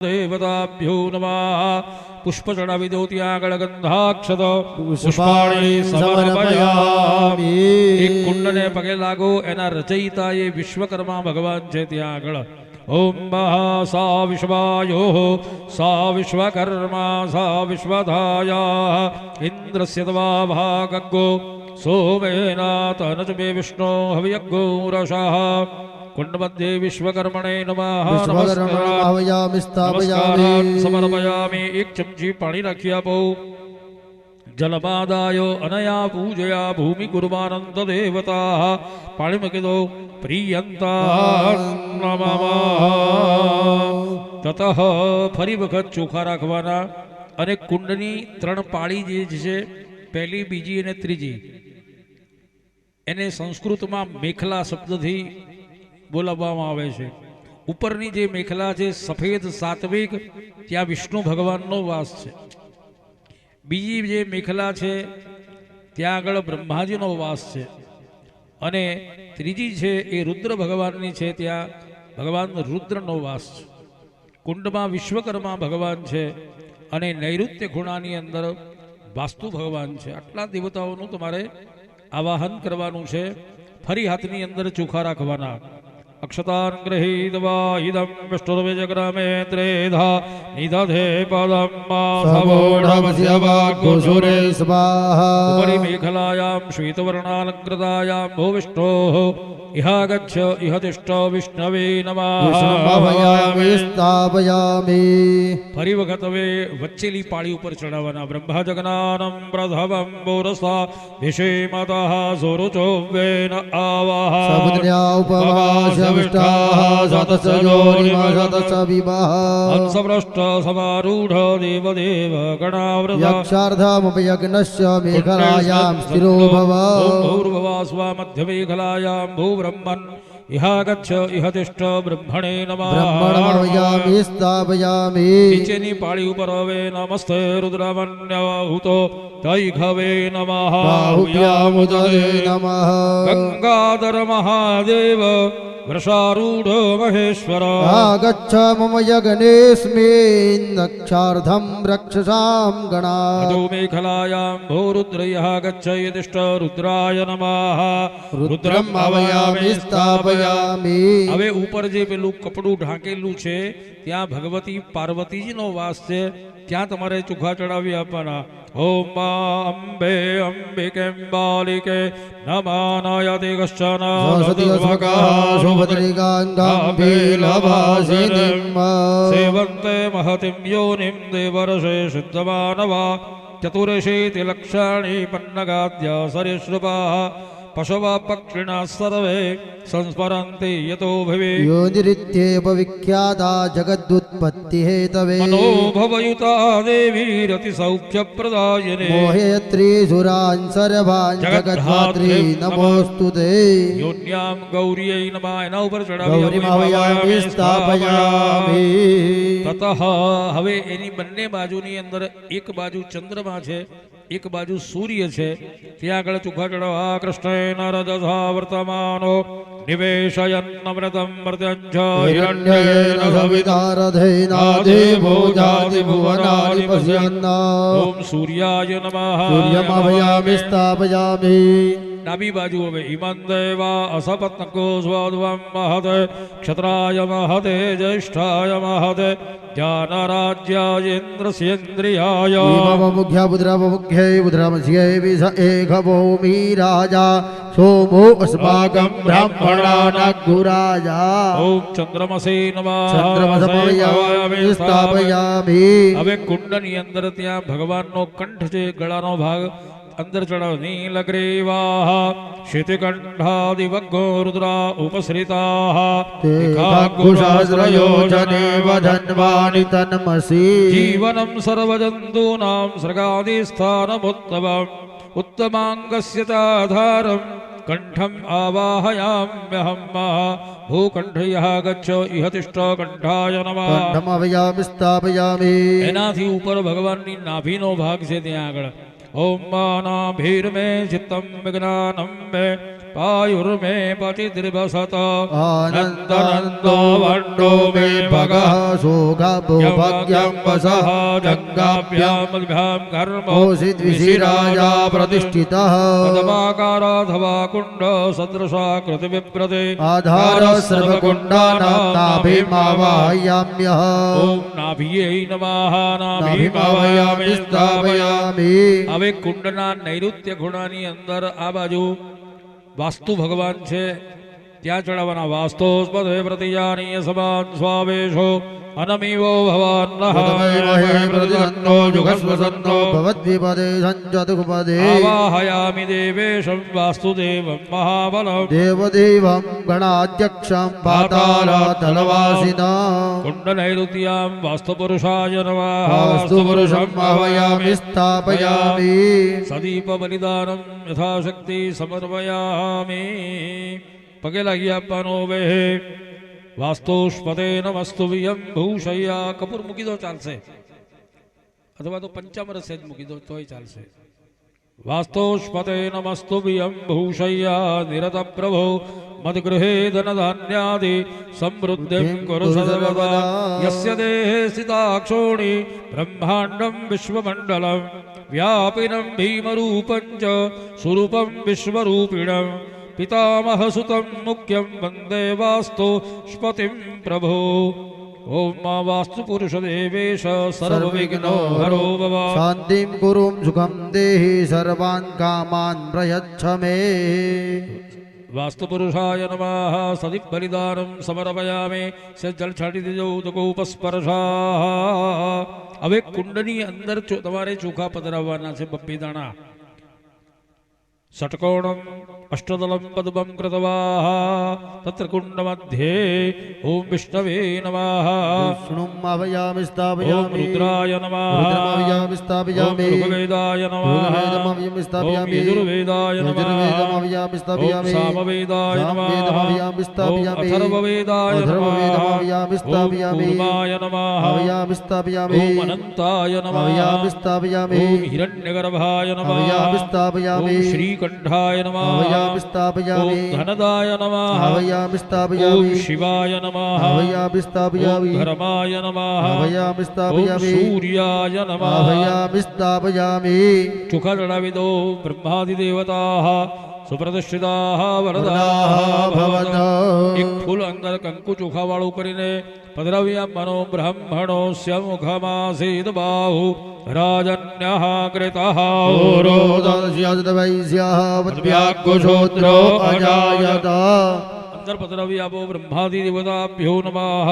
देवताभ्यो नमः। पुष्प चढ़ावी दो त्यागड़ गंधाक्षत पुष्पाणि समर्पयामि। एक कुंड ने पगे लागो एना रचयिता ये विश्वकर्मा भगवान छे त्यागड़। ओम सा विश्वायो सा विश्वकर्मा सा विश्वधाया इंद्रस्य तवा भागो सोमेनाथ नच मे विष्णु हवियज्ञो रसः। कुंड मध्ये विश्वकर्मणे नमः नमस्कारान् समर्पयामि। एक चमची पानी रखी आपो। जलमादायो अनया पूजया भूमि कुर्वानंत देवता। पानी मूकी दो। प्रियंता नमः। ततः फरी वखत चोखा राखवाना अने कुंडनी त्रण पाળી जे છે પહેલી બીજી અને ત્રીજી એને સંસ્કૃતમાં મેખલા શબ્દથી બોલાવવામાં આવે છે। ઉપરની જે મેખલા છે સફેદ સાત્વિક ત્યાં વિષ્ણુ ભગવાનનો વાસ છે। બીજી જે મેખલા છે ત્યાં આગળ બ્રહ્માજીનો વાસ છે અને ત્રીજી છે એ રુદ્ર ભગવાનની છે ત્યાં ભગવાન રુદ્રનો વાસ છે। કુંડમાં વિશ્વકર્મા ભગવાન છે અને નૈઋત્ય ખૂણાની અંદર વાસ્તુ ભગવાન છે। આટલા દેવતાઓનું તમારે આવાહન કરવાનું છે। ફરી હાથની અંદર ચોખા રાખવાના। अक्षतान् गृहीत्वा इदं विष्णुर्विजग्रामे त्रेधा निदधे पदं माधवोढवस्य वाग्गुसुरे स्वाहा। उपरि मेखलायां श्वेतवर्णालङ्कृतायां भो विष्णोः इहागच्छ इह तिष्ठ विष्णवे नमः। स्थापयामि। फरी वखत हवे वच्चेली पाળી ઉપર ચડાવવાના। બ્રહ્મા જગનાનં પ્રથમં બોરસા વિષેમતઃ સુરુચો વેન આવાહ। સબુદ્ર્યા ઉપવાસ हंसभ्रष्ट समारूढ़ देवदेव गणावृत यक्षार्धमुपयज्ञस्य मेखलायां स्थिरो भव। भूर्भुवः स्वा मध्य मेखलायां भूब्रह्मन् इहागच्छ इह तिष्ठ ब्रह्मणे नमः। ब्रह्मणमर्पयामि स्थापयामि। नीचेनी पाળી ઉપર હવે નમસ્તે રુદ્રમન્યહૂતો તૈઘવે નમઃ। બાહુભ્યામુદરે નમઃ। ગંગાધર મહાદેવ वृषारूढ़ महेश्वर आगच्छ मम यज्ञेऽस्मिन् दक्षार्धं रक्षसां गणा। अधो मेखलायां भो रुद्रयः गच्छ यतिष्ठ रुद्राय नमः। रुद्रम आवाहयामि स्थापयामि। હવે ઉપર જે પેલું કપડું ઢાંકેલું છે ત્યાં ભગવતી પાર્વતીજીનો વાસ છે ત્યાં તમારે ચોખા ચડાવી આપવાના। ओम अंबे अंबिके बालिके नमानायते कश्चन सेवन्ते महतिं योनिं देवर्षे शुद्धमानवा। चतुर्शीति लक्षाणि पन्नगाद्य सरीसृपाः पशवः पक्षिणः सर्वे संस्मरन्ति यतो भवे। योनिरित्येव विख्याता जगदुत्पत्ति हेतवे। मनोभवयुता देवी रतिसौख्यप्रदायिने। मोहयत्री सुरान् सर्वान् जगद्धात्री नमोस्तुते। योन्यां गौर्यै नमः। एना ઉપર चढ़ावी स्थापयामि। ततः હવે એની બંને બાજુની અંદર એક બાજુ ચંદ્રમા છે एक बाजू सूर्य है त्या આગળ ચોખા ચડાવવા। કૃષ્ણેન રજસા વર્તમાનો નિવેશયન્નમૃતં મર્ત્યંચ હિરણ્યયેન સવિતારધેના દેવો જાતિ ભુવનાનિ પશ્યન્ના। ઓમ સૂર્યાય નમઃ। સૂર્યમાવયામિ સ્થાપયામિ। डाबी बाजू हवे इमं देवा असपत्नको स्वध्वं महते क्षत्राय महते ज्येष्ठाय महते ज्ञानराज्यायेन्द्रस्येन्द्रियाय। मुख्या बुद्रामुख्यै बुद्रामस्यै विष एकभूमि राजा सोमो अस्माकं ब्राह्मणानाग्गुराजा। ओम चंद्रमसे नमः। चंद्रमसमयामि स्थापयामि। हवे कुंडनी अंदर त्या भगवाननो कंठ छे गळानो भाग अंदर चढ़ाव। नीलग्रीवाः शितिकण्ठादिवग्गो रुद्रा उपसृताः सहस्रयोजनेव धन्वानि तन्मसि। जीवनं सर्वजन्तूनां स्वर्गादिस्थानमुत्तमम् उत्तमाङ्गस्य चाधारम् कंठम आवाहयाम्यहम्। भूकंठयः गच्छ इह तिष्ठ कंठाय नमः। कंठमावयामि स्थापयामि। एनाथी ऊपर भगवाननी नाभीनो भाग छे त्यां આગળ। ओम नाभिर्मे चित्तं विज्ञानं मे પાયુર્મે પતિર્ભસત આનંદનંદો વંડો મે ભગઃ સોગાભો ભાગ્યં વસઃ જંગાભ્યામ કર્મ ઓષિત વિશિરાજા પ્રતિષ્ઠિતઃ પદમાકારાધવા કુંડ સદૃશાકૃતિ વિપ્રતે આધાર સર્વકુંડાનાં નાભિમાવાહયામ્યઃ ઓમ નાભિયે નમઃ નાભિમાવાહયામિ સ્થાપયામિ. હવે કુંડના નૈઋત્ય ખૂણાની અંદર આ બાજુ વાસ્તુ ભગવાન છે, ત્યાં ચડાવવાના. વાસ્તો સ્પદે પ્રતિજાનીય સમાન સ્વાવેશો અનમીવો ભવતમૈમહે પ્રતિસન્નો જુગસ્વસન્નો ભવાન ભવદ્વિપદે સંચતુપદે આવાહયામિ દેવેશં વાસ્તુદેવં મહાબલમ દેવદેવં ગણાધ્યક્ષં પાતાળતલવાસિનાં કુંડ નૈઋત્યામ વાસ્તુ પુરુષાય નમઃ વાસ્તુ પુરુષં આહ્વયામિ સ્થાપયામિ. સદીપ બલિદાનમ યથાશક્તિ સમર્પયામિ. પગે લાગી આપવાનો વે વાસ્તુષ્પદે નમસ્તુ વિયમ ભૂષયા. કપૂર મૂકી દો ચાલશે, અથવા તો પંચામૃત સેજ મૂકી દો તોય ચાલશે. વાસ્તુષ્પદે નમસ્તુ વિયમ ભૂષયા નિરત પ્રભો મદગૃહે ધનધાન્યાદિ સમૃદ્ધિં કુરુ સર્વદા. યસ્ય દેહે સ્થિતાક્ષોણી બ્રહ્માંડં વિશ્વમંડલં વ્યાપિनं ભીમરૂપં ચ સુરૂપં વિશ્વરૂપિણં પિતામહ સુતં મુખ્યં વંદે વાસ્તુષ્પતિં પ્રભો. ઓમ વાસ્તુ પુરુષ દેવેશ સર્વવિઘ્નો હરો ભવ. શાંતિં કુરું સુખં દેહિ સર્વાન કામાન પ્રયચ્છ મે. વાસ્તુ પુરુષાય નમઃ સદીપ બલિદાનમ સમર્પયામિ. જલ છાંટી દેજો ઉદકોપસ્પર્શા. હવે કુંડની અંદર તમારે ચોખા પધરાવવાના છે, બબ્બે દાણા. ષટકોણમ અષ્ટદલમ પદ્મં કૃતવાહ તત્ર કુંડ મધ્યે ઓમ વિષ્ણવે નમઃ વિષ્ણું આહ્વયામિ ઓમ સ્થાપયામિ. રુદ્રાય નમઃ રુદ્રમાહ્વયામિ ઓમ સ્થાપયામિ. ઋગ્વેદાય નમઃ ઋગ્વેદમાહ્વયામિ ઓમ સ્થાપયામિ. યજુર્વેદાય નમઃ યજુર્વેદમાહ્વયામિ ઓમ સ્થાપયામિ. સામવેદાય નમઃ સામવેદમાહ્વયામિ ઓમ સ્થાપયામિ. અથર્વવેદાય નમઃ અથર્વવેદમાહ્વયામિ ઓમ સ્થાપયામિ. કૂર્માય નમઃ આહ્વયામિ સ્થાપયામિ. ઓમ અનંતાય નમઃ આહ્વયામિ સ્થાપયામિ. ઓમ હિરણ્યગર્ભાય નમઃ આહ્વયામિ સ્થાપયામિ. ઓમ શ્રીકંઠાય નમઃ આહ્વયામિ ઓમ સ્થાપયામિ. ધનદાય નમઃ આહ્વયામિ ઓમ સ્થાપયામિ. શિવાય નમઃ આહ્વયામિ ઓમ સ્થાપયામિ. ધર્માય નમઃ આહ્વયામિ ઓમ સ્થાપયામિ. સૂર્યાય નમઃ. આહ્વયામિ સ્થાપયામિ. ચોખા ચડાવી દો. બ્રહ્માદિ દેવતા સુપ્રતિષ્ઠિતા વરદાઃ ભવત. વરદા. એક ફૂલ અંદર કંકુ ચોખા વાળું કરીને પધરાવી આપવાનો. બ્રહ્મણોસ્ય મુખમાસીદ બાહુ રાજન્યઃ કૃતઃ ઓરોદસ્યસ્તવૈસ્યઃ વદ્વ્યાઘ્રશોત્રો અજાયત. અંદર પધરાવી આપો. બ્રહ્માદિ દેવતાભ્યો નમઃ.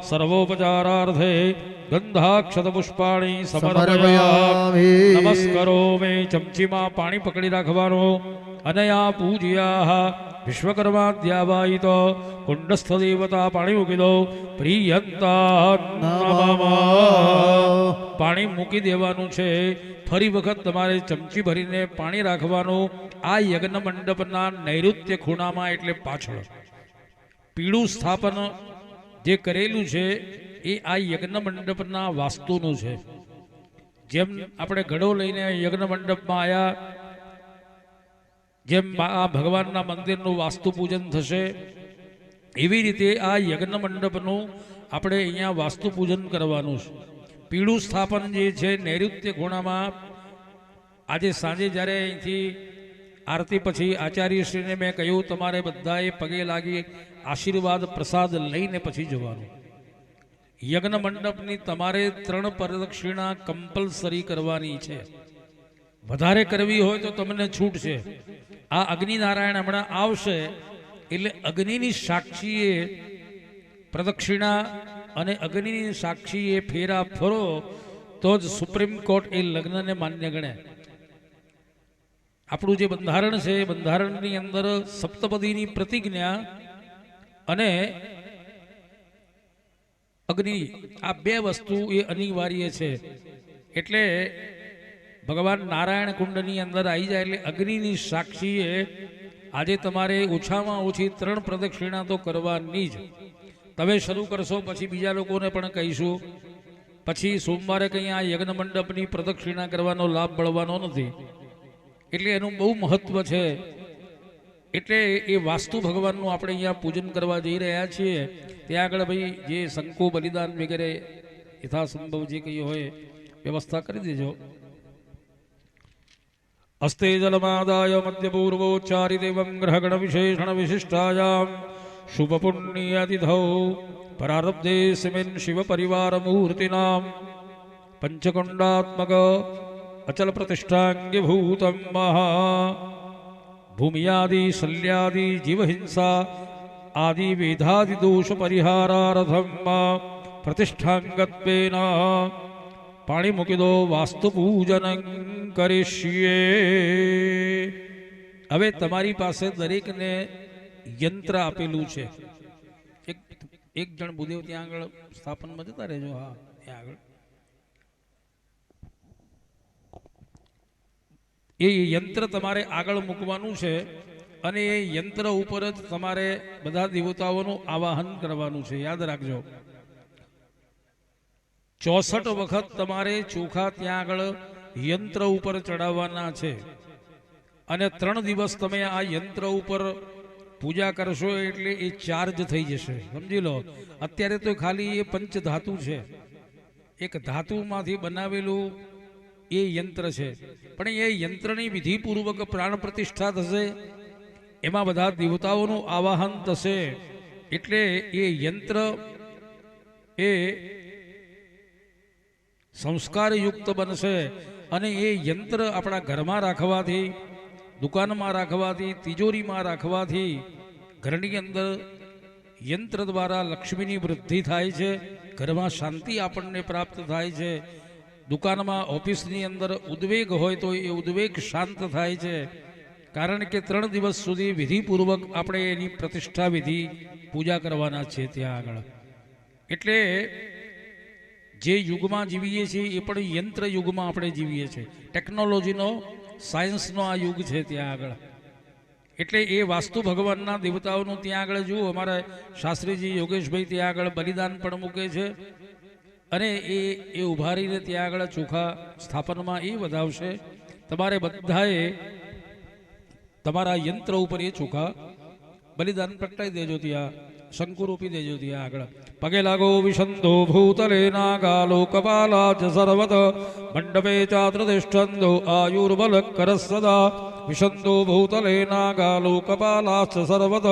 સર્વોપચારાર્થે ગંધાક્ષત પુષ્પાણી સમર્પયામિ. સમર્પયામિ. નમસ્કારો મે. ચમચીમાં પાણી પકડી રાખવાનું. અનયા પૂજ્યા વિશ્વકર્માદ્યાવાયિત કુંડસ્થ દેવતા પાણી મૂકી દો. પ્રિયંતા નમઃ. પાણી મૂકી દેવાનું છે. ફરી વખત તમારે ચમચી ભરીને પાણી રાખવાનું. આ યજ્ઞ મંડપના નૈઋત્ય ખૂણામાં, એટલે પાછળ પીળું સ્થાપન જે કરેલું છે એ આ યજ્ઞ મંડપના વાસ્તુનું છે. જેમ આપણે ઘડો લઈને યજ્ઞ મંડપમાં આવ્યા, જેમ આ ભગવાનના મંદિરનું વાસ્તુ પૂજન થશે, એવી રીતે આ યજ્ઞ મંડપનું આપણે અહીંયા વાસ્તુ પૂજન કરવાનું છે. પીળું સ્થાપન જે છે નૈઋત્ય ખૂણામાં. આજે સાંજે જ્યારે અહીંથી આરતી પછી આચાર્યશ્રીને મેં કહ્યું તમારે બધાએ પગે લાગી આશીર્વાદ પ્રસાદ લઈને પછી જવાનું. યજ્ઞ મંડપની તમારે 3 પ્રદક્ષિણા કમ્પલસરી કરવાની છે. વધારે કરવી હોય તો તમને છૂટ છે. આ અગ્નિનારાયણ હમણાં આવશે એટલે અગ્નિની સાક્ષીએ પ્રદક્ષિણા અને અગ્નિની સાક્ષીએ ફેરા ફરો તો જ સુપ્રીમ કોર્ટ એ લગ્નને માન્ય ગણે. આપણું જે બંધારણ છે એ બંધારણની અંદર સપ્તપદીની પ્રતિજ્ઞા અને અગ્નિ, આ 2 વસ્તુ એ અનિવાર્ય છે. એટલે ભગવાન નારાયણ કુંડની અંદર આવી જાય એટલે અગ્નિની સાક્ષીએ આજે તમારે ઓછામાં ઓછી 3 પ્રદક્ષિણા તો કરવાની જ. તમે શરૂ કરશો પછી બીજા લોકોને પણ કહીશું. પછી સોમવારે કંઈ આ યજ્ઞ મંડપની પ્રદક્ષિણા કરવાનો લાભ મળવાનો નથી. એટલે એનું બહુ મહત્વ છે. એટલે એ વાસ્તુ ભગવાનનું આપણે અહીંયા પૂજન કરવા જઈ રહ્યા છીએ. ત્યાં આગળ ભાઈ જે શંકો બલિદાન વગેરે યથાસંભવ જે કંઈ હોય વ્યવસ્થા કરી દેજો. અસ્તે જલમાદાય મધ્યપૂર્વોચ્ચારિ દેવં ગ્રહગણ વિશેષણ વિશિષ્ટાયામ શુભ પુણ્યાતિથૌ પરારબ્ધે સિમેન શિવ પરિવાર મૂર્તિનામ પંચકુંડાત્મક અચલ પ્રતિષ્ઠાંગીભૂતમ મહા ભૂમિયાદિ શલ્યાદિ જીવહિંસા આદિ વેદાદિ દોષ પરિહારાર્થમ પ્રતિષ્ઠાંગત્વેન પાણી મૂકી દો. વાસ્તુ પૂજન કરીશીએ. હવે તમારી પાસે દરેકને યંત્ર આપેલું છે. એક જણ ભૂદેવ ત્યાં આગળ સ્થાપનમાં જતા રહેજો. હા, ત્યાં આગળ એ યંત્ર તમારે આગળ મૂકવાનું છે અને એ યંત્ર ઉપર જ તમારે બધા દેવતાઓનું આવાહન કરવાનું છે. યાદ રાખજો, 64 વખત તમારે ચોખા ત્યાં આગળ યંત્ર ઉપર ચડાવવાના છે અને 3 દિવસ તમે આ યંત્ર ઉપર પૂજા કરશો એટલે એ ચાર્જ થઈ જશે. સમજી લો, અત્યારે તો ખાલી એ પંચ ધાતુ છે, એક ધાતુમાંથી બનાવેલું એ યંત્ર છે, પણ એ યંત્રની વિધિપૂર્વક પ્રાણ પ્રતિષ્ઠા થશે, એમાં બધા દેવતાઓનું આવાહન થશે એટલે એ યંત્ર એ સંસ્કારયુક્ત બનશે. અને એ યંત્ર આપણા ઘરમાં રાખવાથી, દુકાનમાં રાખવાથી, તિજોરીમાં રાખવાથી ઘરની અંદર યંત્ર દ્વારા લક્ષ્મીની વૃદ્ધિ થાય છે, ઘરમાં શાંતિ આપણને પ્રાપ્ત થાય છે. દુકાનમાં, ઓફિસની અંદર ઉદ્વેગ હોય તો એ ઉદ્વેગ શાંત થાય છે. કારણ કે 3 દિવસ સુધી વિધિપૂર્વક આપણે એની પ્રતિષ્ઠા વિધિ પૂજા કરવાના છે ત્યાં આગળ. એટલે જે યુગમાં જીવીએ છીએ એ પણ યંત્ર યુગમાં આપણે જીવીએ છીએ. ટેકનોલોજીનો, સાયન્સનો આ યુગ છે ત્યાં આગળ. એટલે એ વાસ્તુ ભગવાનના દેવતાઓનું ત્યાં આગળ જુઓ, અમારા શાસ્ત્રીજી યોગેશભાઈ ત્યાં આગળ બલિદાન પણ મૂકે છે અને એ ઉભા રહીને ત્યાં આગળ ચોખા સ્થાપનમાં એ વધાવશે. તમારે બધાએ તમારા યંત્ર ઉપર એ ચોખા બલિદાન પ્રગટાઈ દેજો, ત્યાં શંકુરૂપી દેજો. ત્યાં આગળ પગે લાગો. વિશંતો ભૂતલે નાગાલો કપાલા ચ સર્વત મંડપે ચાત્રતિષ્ઠંતો આયુર્બલ કર સદા. વિશંતો ભૂતલે નાગાલો કપાલા ચ સર્વત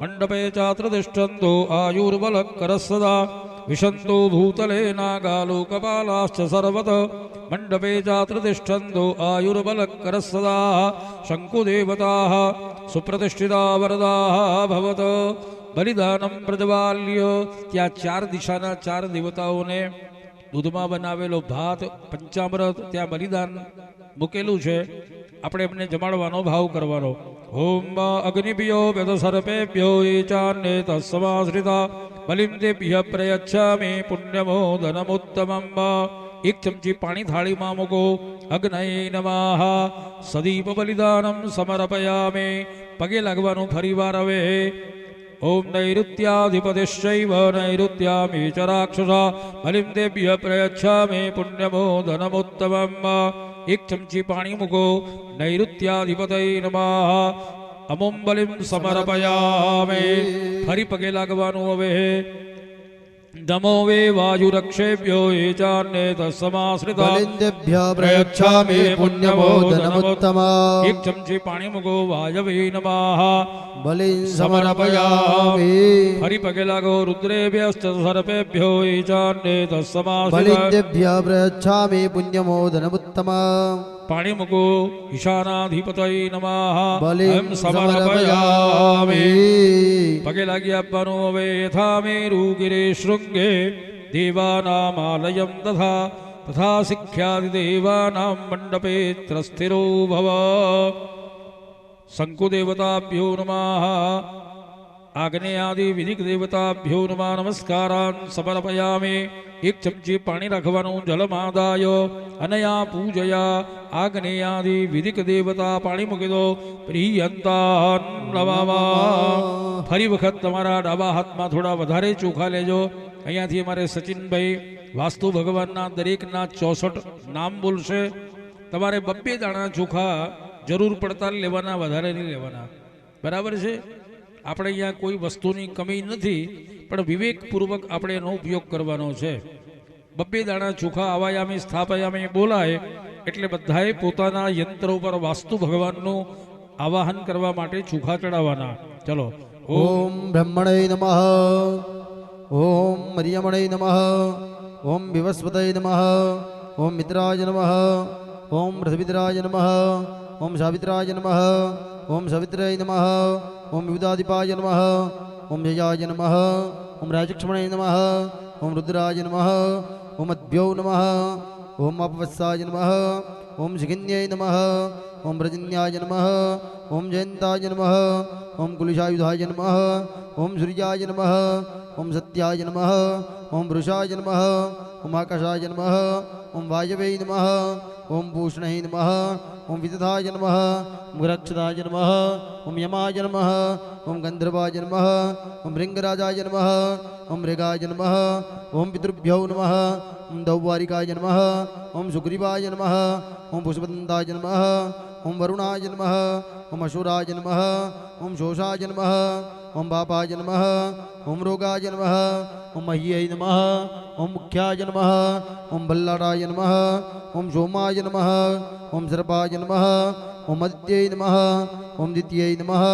મંડપે ચાત્રતિષ્ઠંતો આયુર્બલ કર સદા. વિશંતો ભૂતલે નાગાલો કપાલાશ્ચ સર્વત મંડપે ચાત્રતિષ્ઠંતો આયુર્બલ કર સદા. શંકુદેવતા સુપ્રતિષ્ઠિતા વરદા ભવત. બલિદાનમ પ્રજવાલ્ય. ત્યાં 4 દિશાના 4 દેવતાઓને દૂધમાં બનાવેલો ભાત, પંચામૃત ત્યાં બલિદાન મૂકેલું છે. આપણે એમને જમાડવાનો ભાવ કરવાનો. ઓમ અગ્નિભ્યો વેદ સર્પેભ્યો એ ચાન્ને તત્સમાશ્રિતા બલિમ દેભ્ય પ્રયચ્છામિ પુણ્યમોદનમુત્તમં. 1 ચમચી પાણી થાળીમાં મૂકો. અગ્નયે નમઃ. સદીપ બલિદાનમ સમર્પયામિ. પગે લાગવાનું ફરીવાર હવે. ઓમ નૈઋત્યાધિપતિશ્ચૈવ નૈઋત્યામિ ચ રાક્ષસા બલિમ દેભ્ય પ્રયચ્છામિ પુણ્યમોદનમુત્તમં. 1 ચમચી પાણી મૂકો. નૈઋત્યાધિપતયે નમઃ. અમુમ બલિમ સમર્પયામિ. ફરી પગે લાગવાનું હવે. નમો વે વાયુરક્ષેભ્યો એ ચાન્ને તત્સમાશ્રિતા બલિન્દેભ્ય પ્રયચ્છામિ પુણ્યમોદનમુત્તમં. 1 ચમચી પાણી મૂકો. વાયવે નમઃ. બલિં સમર્પયામિ. ફરી પગે લાગો. રુદ્રેભ્યશ્ચ સર્પેભ્યો એ ચાન્ને તત્સમાશ્રિતા બલિન્દેભ્ય પ્રયચ્છામિ પુણ્યમોદનમુત્તમં. પાણી મૂકો. ઈશાનાધિપતયે નમઃ. બલિં સમર્પયામિ. સમર્પયામિ. પગે લાગી આપવાનું હવે. યથા મેરુ ગિરે શૃંગે દેવાનામાલયં તથા તથા શિખ્યાદિદેવાનાં મંડપે સ્થિરો ભવ. શંકુદેવતાભ્યો નમઃ. આગ્નેયાદિ વિધિક દેવતાભ્યો નમઃ. નમસ્કારાન સમર્પયામિ. 1 ચમચી પાણી રાખવાનું. જલમાદાય અનયા પૂજયા આગ્નેયાદિ વિધિક દેવતા. પાણી મૂકી દો. પ્રિયંતાન નમામઃ. ફરી વખત તમારા ડાબા હાથમાં થોડા વધારે ચોખા લેજો. અહીંયાથી અમારે સચિનભાઈ વાસ્તુ ભગવાનના દરેકના 64 નામ બોલશે. તમારે 2 દાણા ચોખા જરૂર પડતા લેવાના, વધારે નહીં લેવાના. બરાબર છે. આપણે અહીંયા કોઈ વસ્તુની કમી નથી, પણ વિવેકપૂર્વક આપણે એનો ઉપયોગ કરવાનો છે. બબ્બે દાણા ચોખા આવાયામી સ્થાપયામી બોલાય એટલે બધાએ પોતાના યંત્ર ઉપર વાસ્તુ ભગવાનનું આવાહન કરવા માટે ચોખા ચડાવવાના. ચલો. ઓમ બ્રહ્મણે નમઃ, ઓમ મરિયમણે નમઃ, ઓમ વિવસ્વતય નમઃ, ઓમ મિત્રાય નમઃ, ઓમ રથવિદ્રાય નમઃ, ઓમ સાવિત્રાય નમઃ, ઓમ સવિત્રય નમઃ, ઓમ વિબુધાધિપાય નમઃ, ઓમ જયાય નમઃ, ઓમ રાજક્ષ્મણે નમઃ, ઓમ રુદ્રાય નમઃ, ઓમ અદ્ભ્યો નમઃ, ઓમ અપવત્સાય નમઃ, ઓમ શિખિન્યય નમઃ, ઓમ પ્રજન્યાય નમઃ, ઓમ જયંતાય નમઃ, ઓમ કુલિશાયુધાય નમઃ, ઓમ સૂર્યાય નમઃ, ઓમ સત્યાય નમઃ, ઓમ વૃષાય નમઃ, ઓમ આકાશાય નમઃ, ઓમ વાયવે નમઃ, ઓમ પૂષ્ણૈ નમઃ, ઓમ વિદધાય નમઃ, ઓમ રક્ષદાય નમઃ, ઓમ યમાય નમઃ, ઓમ ગંધર્વાય નમઃ, ઓમ રિંગરાજાય નમઃ, ઓમ મૃગાય નમઃ, ઓમ પિતૃભ્યો નમઃ, ઓમ દૌવારિકાય નમઃ, ઓમ સુગ્રીવાય નમઃ, ઓમ પુષ્પદંતાય નમઃ, ઓમ વરુણાય નમઃ, ઓમ અશુરાય નમઃ, ઓમ શોષાય નમઃ, ઓમ પાપાય નમઃ, ઓમ રોગાય નમઃ, ઓમ મહ્યય નમઃ, ઓમ મુખ્યાય નમઃ, ઓમ બલ્લારાય નમઃ, ઓમ સોમાય નમઃ, ઓમ સર્પાય નમઃ, ઓમ અદિત્યય નમઃ, ઓમ દિત્યય નમઃ,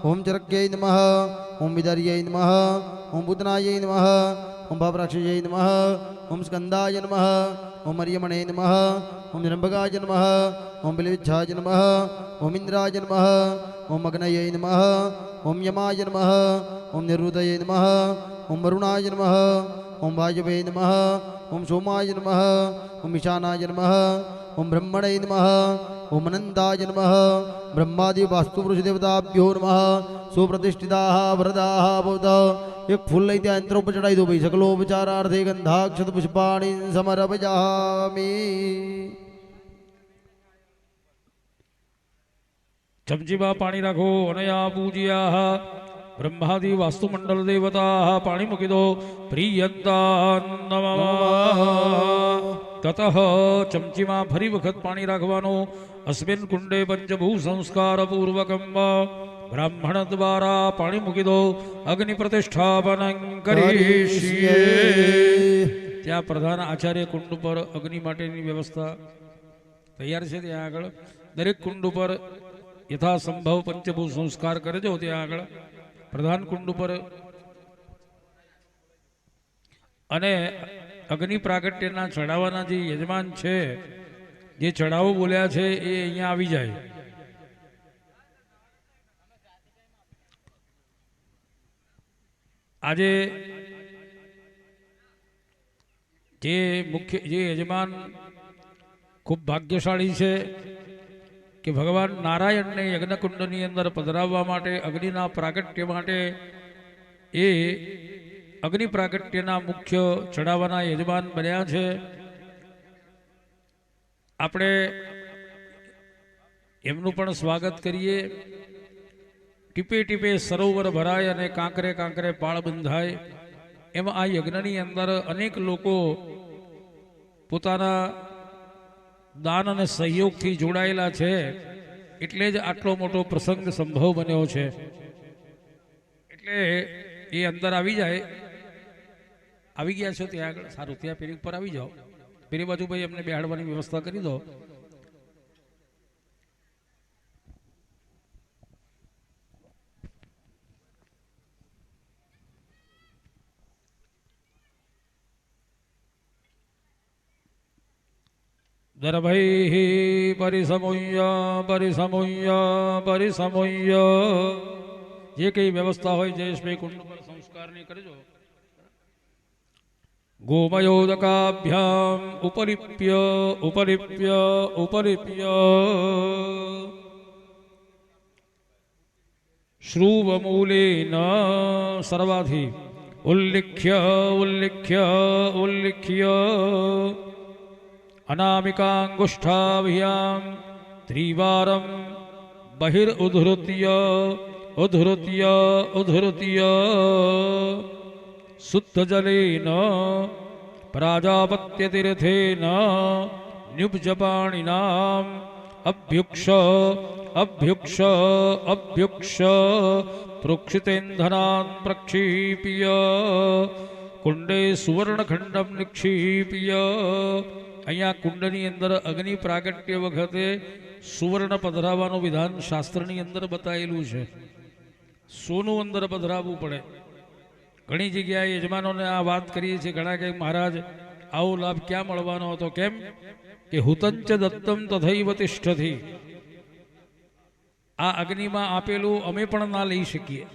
ઓમ ચરક્યય નમઃ, ઓમ વિદાર્યય નમઃ, ઓમ પૂતનાય નમઃ, ઓમ ભાવરાક્ષય નમઃ, ઓમ સ્કંદાય નમઃ, ઓમ મરિયમણે નમઃ, ઓમ નિરંભગાય નમઃ, ઓમ બલિવિચ્છાય નમઃ, ઓમ ઇન્દ્રાય નમઃ, ઓમ અગ્નये નમઃ, ઓમ યમાય નમઃ, ઓમ નિરુદये નમઃ, ઓમ વરુણાય નમઃ, ઓમ વાયવે નમઃ, ઓમ સોમાય નમઃ, ઓમ ઈશાનાય નમઃ, ઓમ બ્રહ્મણે નમઃ, ઓમ અનંતાય નમઃ, બ્રહ્માદિ વાસ્તુ પુરુષ દેવતાભ્યો નમઃ. સુપ્રતિષ્ઠિતા વરદા ભવત. એક ફૂલ લઈ ત્યાં યંત્ર ઉપર ચડાવી દો ભાઈ. સકલોપચારાર્થે ગંધાક્ષત પુષ્પાણી સમર્પયામિ. ચમચીમાં પાણી રાખો. અનયા પૂજ્યા બ્રહ્માદિ વાસ્તુમંડળ દેવતા. પાણી મૂકી દો. પ્રિયંતા નમઃ. તતઃ ચમચીમાં ફરી વખત પાણી રાખવાનું. અસ્મિન કુંડે પંચભૂ સંસ્કાર પૂર્વકમ બ્રાહ્મણ દ્વારા પાણી મૂકી દો. અગ્નિ પ્રતિષ્ઠાપન કરીએ. ત્યાં પ્રધાન આચાર્ય કુંડ પર અગ્નિ માટેની વ્યવસ્થા તૈયાર છે. ત્યાં આગળ દરેક કુંડ ઉપર યથાસંભવ પંચભૂત સંસ્કાર કરજો. ત્યાં આગળ પ્રધાન કુંડ ઉપર અને અગ્નિ પ્રાગટ્યના ચડાવવાના જે યજમાન છે, જે ચડાવો બોલ્યા છે, એ અહીંયા આવી જાય. આજે જે યજમાન ખૂબ ભાગ્યશાળી છે કે ભગવાન નારાયણને યજ્ઞકુંડની અંદર પધરાવવા માટે, અગ્નિના પ્રાગટ્ય માટે, એ અગ્નિ પ્રાગટ્યના મુખ્ય ચડાવવાના યજમાન બન્યા છે. આપણે એમનું પણ સ્વાગત કરીએ. ટીપે ટીપે સરોવર ભરાય અને કાંકરે કાંકરે પાળ બંધાય. એમ આ યજ્ઞની અંદર અનેક લોકો પોતાના દાન અને સહયોગથી જોડાયેલા છે. એટલે જ આટલો મોટો પ્રસંગ સંભવ બન્યો છે. એટલે એ અંદર આવી જાય. આવી ગયા છો ત્યાં આગળ? સારું, ત્યાં પેલી ઉપર આવી જાઓ. પેલી બાજુ ભાઈ એમને બેહાડવાની વ્યવસ્થા કરી દો. દરભૈ પરિસમુય્ય પરિસમુય્ય પરિસમુય્ય. જે કઈ વ્યવસ્થા હોય જયેશભાઈ કુંડ પર સંસ્કારની કરજો. ગોમયોદકાભ્યામ ઉપરિપ્ય ઉપરિપ્ય ઉપરિપ્ય શ્રુવમૂલેન સર્વાધિ ઉલ્લિખ્ય ઉલ્લિખ્ય ઉલ્લિખ્ય અનામિકાંગુષ્ઠાભ્યામ ત્રિવારમ બહિરુદ્ધૃત્ય ઉદ્ધૃત્ય ઉદ્ધૃત્ય શુદ્ધજલેન પ્રાજાપત્યતીર્થેન નિપજપાણિનામ અભ્યુક્ષ અભ્યુક્ષ અભ્યુક્ષ પ્રોક્ષિતેન્ધનાન પ્રક્ષીપ્ય કુંડે સુવર્ણખંડમ નિક્ષીપ્ય. અહીંયા કુંડની અંદર અગ્નિ પ્રાગટ્ય વખતે સુવર્ણ પધરાવવાનું વિધાન શાસ્ત્રની અંદર બતાવેલું છે. સોનું અંદર પધરાવવું પડે. ઘણી જગ્યાએ યજમાનોને આ વાત કરીએ છીએ. ઘણા કે મહારાજ આવો લાભ ક્યાં મળવાનો હતો? કેમ કે હુતંચ દત્તમ તથૈવ તિષ્ઠથી. આ અગ્નિમાં આપેલું અમે પણ ના લઈ શકીએ.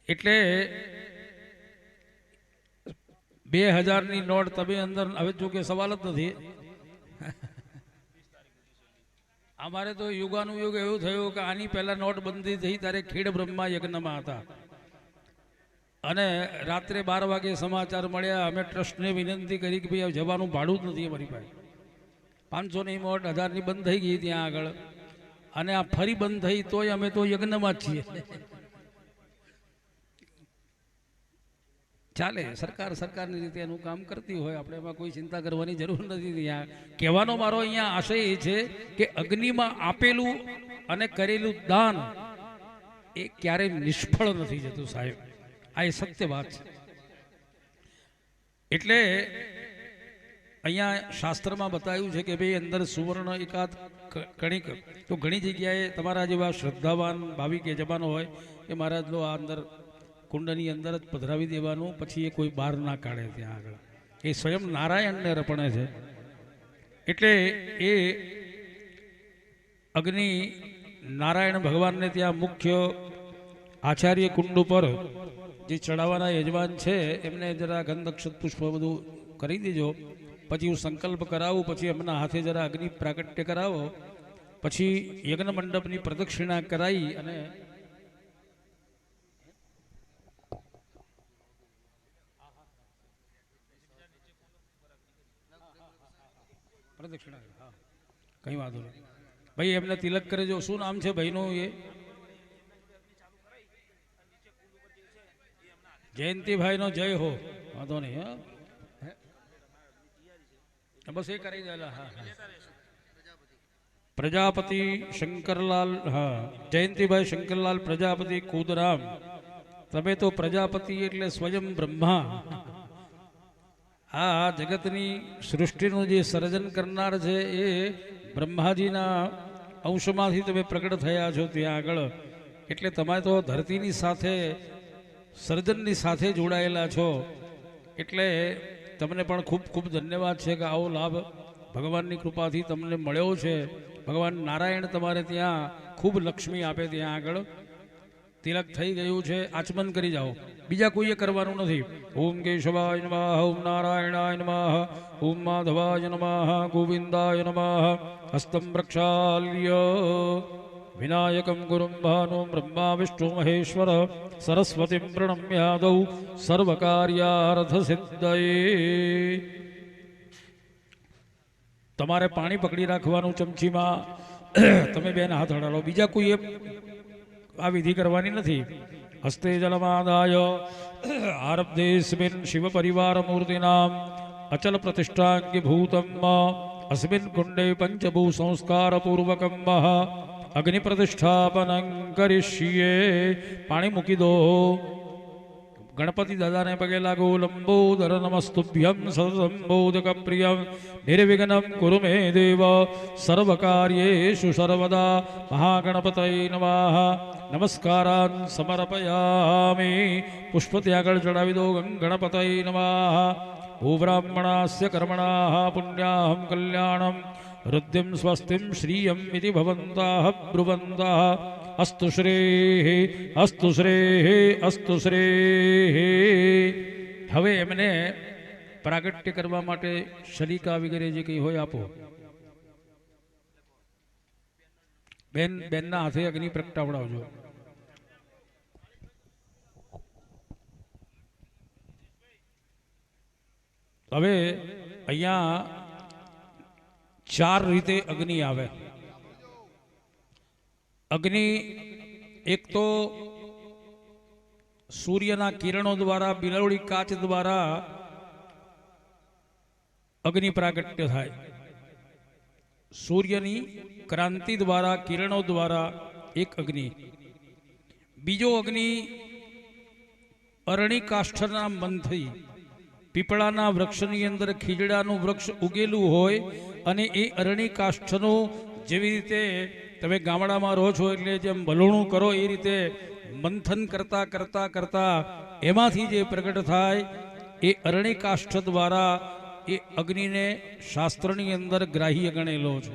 એટલે 2000ની નોટ તમે અંદર, હવે જો કે સવાલ જ નથી. અમારે તો યુગાનુયુગ એવું થયું કે આની પહેલા નોટબંધી થઈ ત્યારે ખેડ બ્રહ્મા યજ્ઞમાં હતા અને રાત્રે 12 વાગે સમાચાર મળ્યા. અમે ટ્રસ્ટને વિનંતી કરી કે ભાઈ જવાનું ભાડું જ નથી અમારી પાસે. 500ની નોટ 1000ની બંધ થઈ ગઈ ત્યાં આગળ અને આ ફરી બંધ થઈ તોય અમે તો યજ્ઞમાં જ છીએ. ચાલે, સરકાર સરકારની રીતે એનું કામ કરતી હોય, આપણે એમાં કોઈ ચિંતા કરવાની જરૂર નથી. ત્યાં કહેવાનો મારો અહીંયા આશય એ છે કે અગ્નિમાં આપેલું અને કરેલું દાન એ ક્યારેય નિષ્ફળ નથી જતું સાહેબ. આ એ સત્ય વાત છે. એટલે અહીંયા શાસ્ત્રમાં બતાવ્યું છે કે ભાઈ અંદર સુવર્ણ એકાદ કણિક, તો ઘણી જગ્યાએ તમારા જેવા શ્રદ્ધાવાન ભાવિક યજમાનો હોય કે મહારાજ લો આ અંદર કુંડની અંદર જ પધરાવી દેવાનું, પછી એ કોઈ બહાર ના કાઢે. ત્યાં આગળ એ સ્વયં નારાયણને અર્પણે છે. એટલે એ અગ્નિ નારાયણ ભગવાનને ત્યાં મુખ્ય આચાર્ય કુંડ ઉપર જે ચડાવવાના યજમાન છે એમને જરા ગંધ અક્ષત પુષ્પ બધું કરી દેજો. પછી હું સંકલ્પ કરાવું, પછી એમના હાથે જરા અગ્નિ પ્રાગટ્ય કરાવો, પછી યજ્ઞ મંડપની પ્રદક્ષિણા કરાવી અને પ્રદક્ષિણા. હા, કઈ વાંધો નહીં ભાઈ. એમને તિલક કરજો. શું નામ છે ભાઈનું? એ જયંતિભાઈનો જય હો. વાંધો નહીં. હા, બસ એ કરી દેલા. હા હા, પ્રજાપતિ શંકરલાલ. હા, જયંતિભાઈ શંકરલાલ પ્રજાપતિ કુદરામ. તમે તો પ્રજાપતિ એટલે સ્વયં બ્રહ્મા. આ જગતની સૃષ્ટિનું જે સર્જન કરનાર છે એ બ્રહ્માજીના અંશમાંથી તમે પ્રગટ થયા છો ત્યાં આગળ. એટલે તમે તો ધરતીની સાથે, સર્જનની સાથે જોડાયેલા છો. એટલે તમને પણ ખૂબ ખૂબ ધન્યવાદ છે કે આવો લાભ ભગવાનની કૃપાથી તમને મળ્યો છે. ભગવાન નારાયણ તમારે ત્યાં ખૂબ લક્ષ્મી આપે. ત્યાં આગળ તિલક થઈ ગયું છે, આચમન કરી જાઓ, બીજા કોઈએ કરવાનું નથી. ઓમ કેશવાય નમઃ, ઓમ નારાયણાય નમઃ, ઓમ માધવાય નમઃ, ગોવિંદાય નમઃ. હસ્તમ પ્રક્ષાલ્ય વિનાયકમ ગુરુમ ભાનું બ્રહ્મા વિષ્ણુ મહેશ્વર સરસ્વતીમ પ્રણમ્યાદૌ સર્વકાર્યાર્થ સિદ્ધયે. તમારે પાણી પકડી રાખવાનું ચમચીમાં. તમે બેન હાથ હડાડો, બીજા કોઈએ આ વિધિ કરવાની નથી. હસ્તે જલમાદાય આરબ્ધેસ્મિન શિવ પરિવાર મૂર્તિનામ અચલ પ્રતિષ્ઠાંગી ભૂતમ અસ્મિન કુંડે પંચભૂ સંસ્કાર પૂર્વકમ અગ્નિ પ્રતિષ્ઠાપનં કરીષ્યે. પાણી મૂકી દો. ગણપતિ દાદાને પગે લાગો. લંબોદર નમસ્તુભ્યમ સદસંબોધક પ્રિયમ નિર્વિઘ્નમ કુરુ મે દેવ સર્વકાર્યેષુ સર્વદા. મહાગણપતય નમઃ. નમસ્કારાન સમર્પયામિ. પુષ્પ ત્યાં આગળ ચડાવી દો. ગણપતય નમઃ. ભૂબ્રાહ્મણાસ્ય કર્મણાઃ પુણ્યાહમ કલ્યાણમ વૃદ્ધિમ સ્વસ્તિમ શ્રિયમ ઇતિ ભવન્તાઃ બ્રુવન્તાઃ. અસ્તુ શ્રેઃ અસ્તુ શ્રેઃ અસ્તુ શ્રેઃ. હવે એમને પ્રાગટ્ય કરવા માટે શલિકા વગેરે જે કંઈ હોય આપો. બેનના હાથે અગ્નિ પ્રગટાવડાવજો. હવે અહીંયા 4 રીતે અગ્નિ આવે. અગ્નિ એક તો સૂર્યના કિરણો દ્વારા, બિલોડી કાચ દ્વારા અગ્નિ પ્રાગટ્ય થાય. સૂર્યની ક્રાંતિ દ્વારા, કિરણો દ્વારા એક અગ્નિ. બીજો અગ્નિ અરણી કાષ્ઠના મનથી, પીપળાના વૃક્ષની અંદર ખીજડાનું વૃક્ષ ઉગેલું હોય અને એ અરણી કાષ્ઠનું જેવી રીતે તમે ગામડામાં રહો છો એટલે જેમ ભલૂણું કરો એ રીતે મંથન કરતા કરતા કરતા એમાંથી જે પ્રગટ થાય એ અરણી કાષ્ઠ દ્વારા એ અગ્નિને શાસ્ત્રની અંદર ગ્રાહ્ય ગણેલો છે.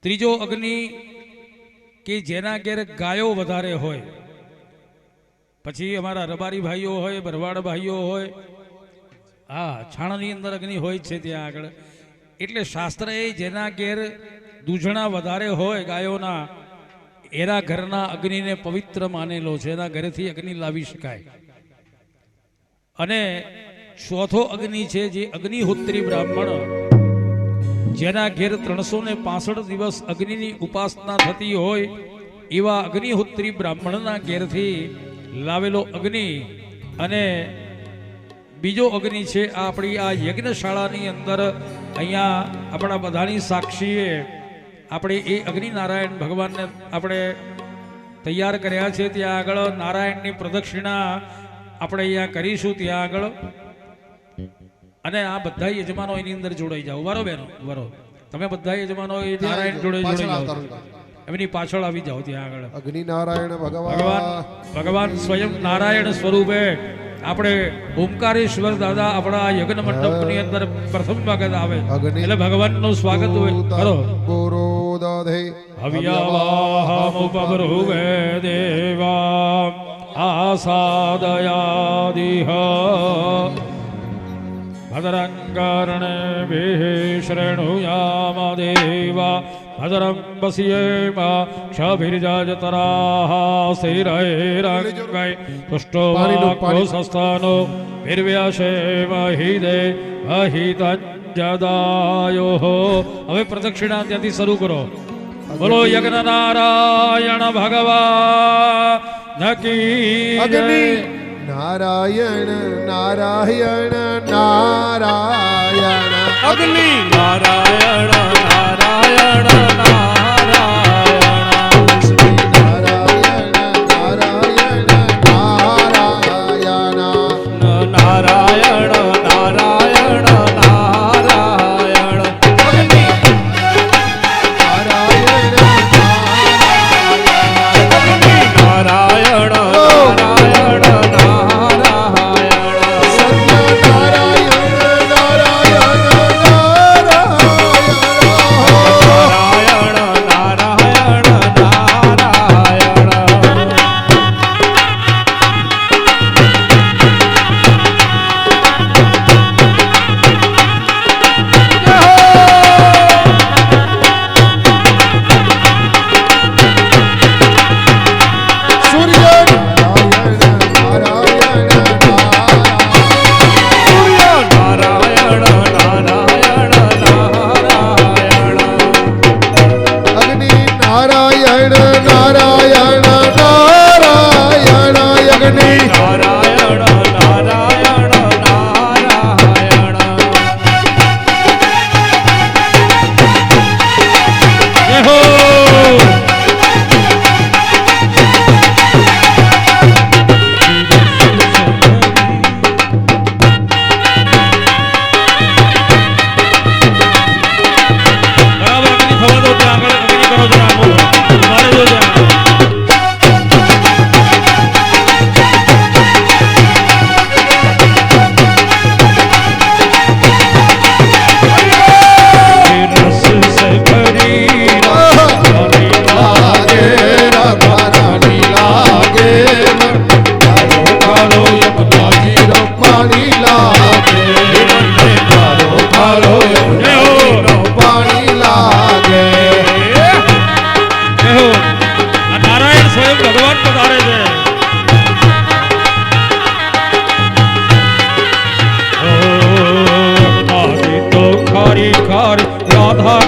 ત્રીજો અગ્નિ કે જેના ઘેર ગાયો વધારે હોય, પછી અમારા રબારી ભાઈઓ હોય, ભરવાડ ભાઈઓ હોય, હા છાણની અંદર અગ્નિ હોય છે ત્યાં આગળ. એટલે શાસ્ત્ર એ જેના ઘેર દૂધણા વધારે હોય ગાયોના, એના ઘરના અગ્નિને પવિત્ર માનેલો છે, એના ઘરેથી અગ્નિ લાવી શકાય. અને ચોથો અગ્નિ છે જે અગ્નિહોત્રી બ્રાહ્મણ, જેના ઘેર 365 દિવસ અગ્નિની ઉપાસના થતી હોય એવા અગ્નિહોત્રી બ્રાહ્મણના ઘેરથી લાવેલો અગ્નિ. અને બીજો અગ્નિ છે આપણી આ યજ્ઞશાળાની અંદર અહીંયા આપણા બધાની સાક્ષીએ આપણે એ અગ્નિ નારાયણ ભગવાનને આપણે તૈયાર કર્યા છે. ત્યાં આગળ નારાયણની પ્રદક્ષિણા આપણે અહીંયા કરીશું ત્યાં આગળ. અને આ બધા યજમાનો એની અંદર જોડાઈ જાઓ. વરો બેનો વરો, તમે બધા યજમાનો એ નારાયણ જોડે જાઓ, એમની પાછળ આવી જાઓ ત્યાં આગળ. અગ્નિ નારાયણ ભગવાન સ્વયં નારાયણ સ્વરૂપે આપણે ઓમકારેશ્વર દાદા આપણા યજ્ઞ મંડપની અંદર પ્રથમ વખત આવે એટલે ભગવાનનું સ્વાગત કરો. હવ્યવાહમુપબ્રુવે દેવા આસાદયાદિહ ભદ્રંકર્ણેભિઃ શૃણુયામ દેવા ભદ્રં પશ્યેમ ક્ષભિર્જતરાઃ સ્થિરૈરંગૈ પુષ્ટોવાક્યોસસ્થાનો વિર્વ્યશેમહિદે અહિતંજદાયોઃ. હવે પ્રદક્ષિણા ત્યાંથી શરૂ કરો. બોલો યજ્ઞ નારાયણ ભગવાન કી અગ્નિ નારાયણ નારાયણ નારાયણ અગ્નિ નારાયણ નારાયણ નારાયણ શ્રી નારાયણ નારાયણ નારાયણ નારાયણ નારાયણ નારાયણ અગ્નિ નારાયણ નારાયણ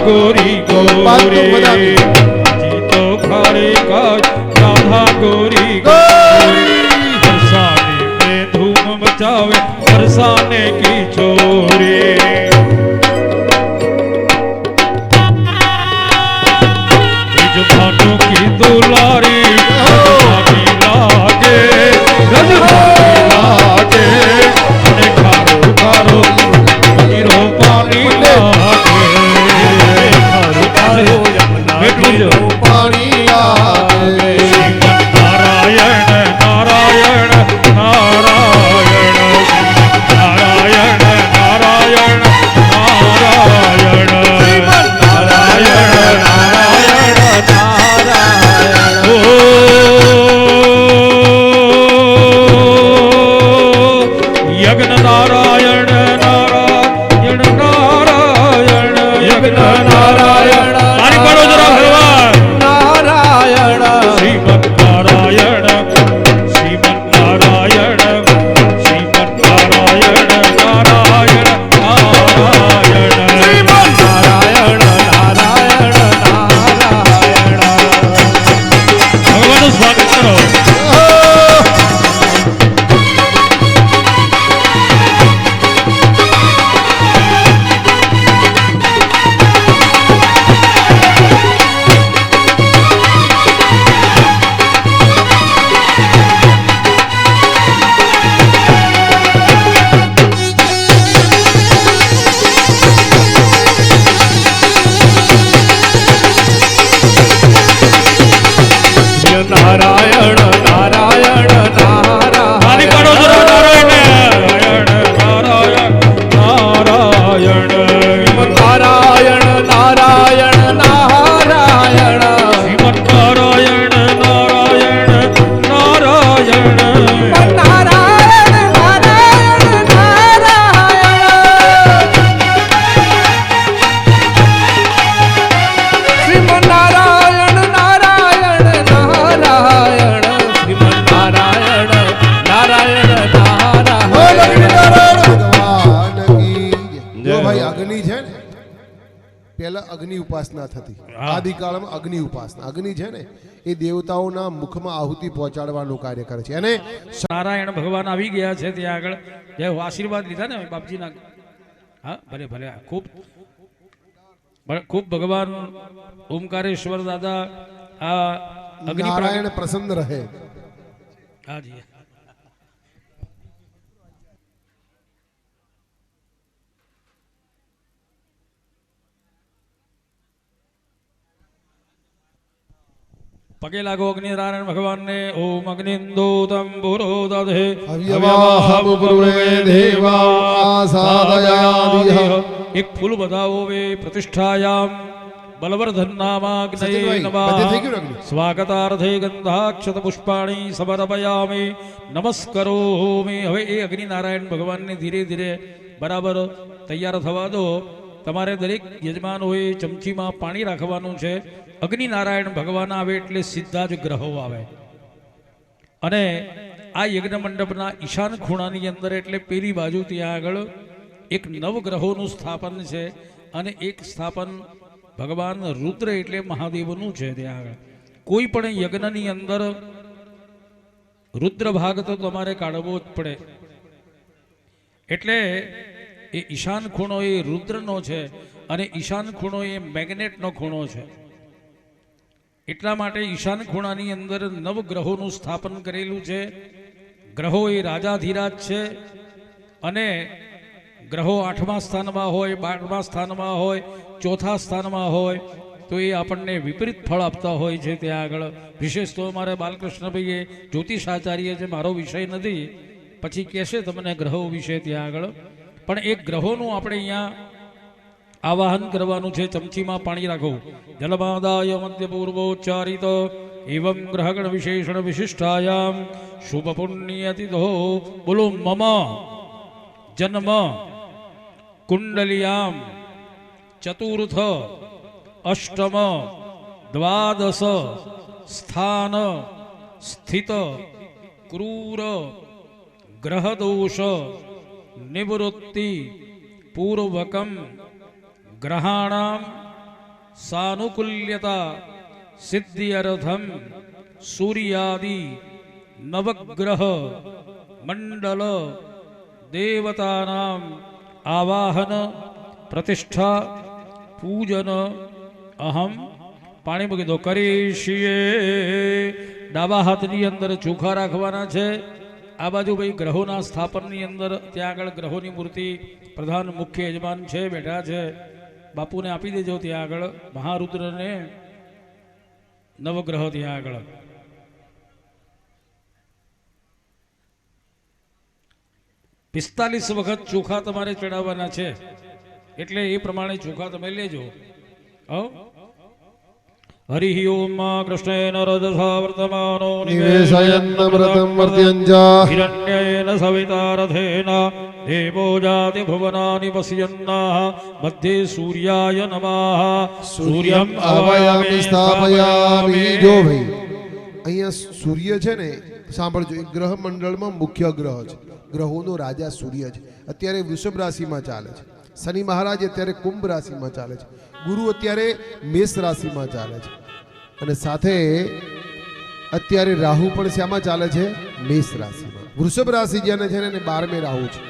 ગોરી ગોરી જીતો ખરેખર રાધા ગોરી ગોરી ફરસાને में धूम मचावे फरसाने की छोरी જો ભાઈ અગ્નિ છે ને, પહેલા અગ્નિ ઉપાસના થતી, હા. આદિકાળમાં અગ્નિ ઉપાસના. અગ્નિ છે ને એ દેવતાઓના મુખમાં આહુતિ પહોંચાડવાનું કાર્ય કરે છે. અને નારાયણ ભગવાન આવી ગયા છે ત્યાં આગળ. જે આશીર્વાદ લીધા ને બાપજીના. હા ભલે ભલે. ખૂબ ખૂબ ભગવાન ઓમકારેશ્વર દાદા આ અગ્નિ નારાયણ પ્રસન્ન રહે. હાજી. પગે લાગો અગ્નિનારાયણ ભગવાનને. ઓમ અગ્નિંદોતમ પુરોદધે હવ્યવાહમ પુરુવે દેવા આસાદયાદિહ. એક ફૂલ બધાવો વે પ્રતિષ્ઠાયામ બલવર્ધન નામાગ્નયે સચિનભાઈ, નમઃ. બધે થઈ ગયું ને અગ્નિ? સ્વાગતાર્થે ગંધાક્ષત પુષ્પાણી સમર્પયામિ નમસ્કરોમિ. હવે એ અગ્નિનારાયણ ભગવાનને ધીરે ધીરે બરાબર તૈયાર થવા દો. તમારે દરેક યજમાનોએ ચમચીમાં પાણી રાખવાનું છે. અગ્નિનારાયણ ભગવાન આવે એટલે સીધા જ ગ્રહો આવે. અને આ યજ્ઞ મંડપના ઈશાન ખૂણાની અંદર એટલે પેલી બાજુ ત્યાં આગળ એક નવગ્રહોનું સ્થાપન છે અને એક સ્થાપન ભગવાન રુદ્ર એટલે મહાદેવનું છે. ત્યાં આગળ કોઈ પણ યજ્ઞની અંદર રુદ્ર ભાગ તો તમારે કાઢવો જ પડે. એટલે એ ઈશાન ખૂણો એ રુદ્રનો છે અને ઈશાન ખૂણો એ મેગ્નેટનો ખૂણો છે. એટલા માટે ઈશાન ખૂણાની અંદર નવગ્રહોનું સ્થાપન કરેલું છે. ગ્રહો એ રાજાધિરાજ છે અને ગ્રહો 8મા સ્થાનમાં હોય, 12મા સ્થાનમાં હોય, 4થા સ્થાનમાં હોય તો એ આપણને વિપરીત ફળ આપતા હોય છે. ત્યાં આગળ વિશેષ તો અમારે બાલકૃષ્ણભાઈએ જ્યોતિષાચાર્ય છે, મારો વિષય નથી, પછી કહેશે તમને ગ્રહો વિશે ત્યાં આગળ. પણ એક ગ્રહોનું આપણે અહીંયા આવાહન કરવાનું છે. ચમચીમાં પાણી રાખો. જલમાદાય મધ્ય પૂર્વોચ્ચારિત એવં ગ્રહગણ વિશેષણ વિશિષ્ટાયામ શુભ પુણ્યતિથો. બોલો મમ જન્મ કુંડલિયામ ચતુર્થ અષ્ટમ દ્વાદશ સ્થાન સ્થિત ક્રૂર ગ્રહદોષ નિવૃત્તિ પૂર્વકમ ગ્રહાણામ સાનુકૂલ્યતા સિદ્ધિયર્થમ સૂર્યાદિ નવગ્રહ મંડલ દેવતાનામ આવાહન પ્રતિષ્ઠા પૂજન અહમ. પાણી મૂકી દો. કરીશીએ. ડાબા હાથની અંદર ચોખા રાખવાના છે. આ બાજુ ભાઈ ગ્રહોના સ્થાપનની અંદર ત્યાં આગળ ગ્રહોની મૂર્તિ પ્રધાન મુખ્ય યજમાન છે, બેઠા છે. બાપુને આપી દેજો ત્યાં આગળ. મહારુદ્રને નવગ્રહ ત્યાં આગળ. પિસ્તાલીસ વખત ચોખા તમારે ચડાવવાના છે એટલે એ પ્રમાણે ચોખા તમે લેજો. હરિ ઓમ કૃષ્ણેન રજસા વર્તમાનો નિવેશયન્ન વ્રતમ વર્ત્યંચ હિરણ્યેન સવિતા રથેન દેવો જાતિ ભુવનાનિ પશ્યન્નાઃ મધ્યે સૂર્યાય નમઃ. સૂર્યમ અવયામિ સ્થાપયામિ. જો ભાઈ અહીંયા સૂર્ય છે ને, સાંભળજો, એ ગ્રહ મંડળમાં મુખ્ય ગ્રહ છે. ગ્રહોનો રાજા સૂર્ય છે. અત્યારે વૃષભ રાશિમાં ચાલે છે. શનિ મહારાજ અત્યારે કુંભ રાશિમાં ચાલે છે. ગુરુ અત્યારે મેષ રાશિમાં ચાલે છે. અને સાથે અત્યારે રાહુ પણ શામાં ચાલે છે? મેષ રાશિમાં. વૃષભ રાશિ જેને છે ને એને 12મે રાહુ છે.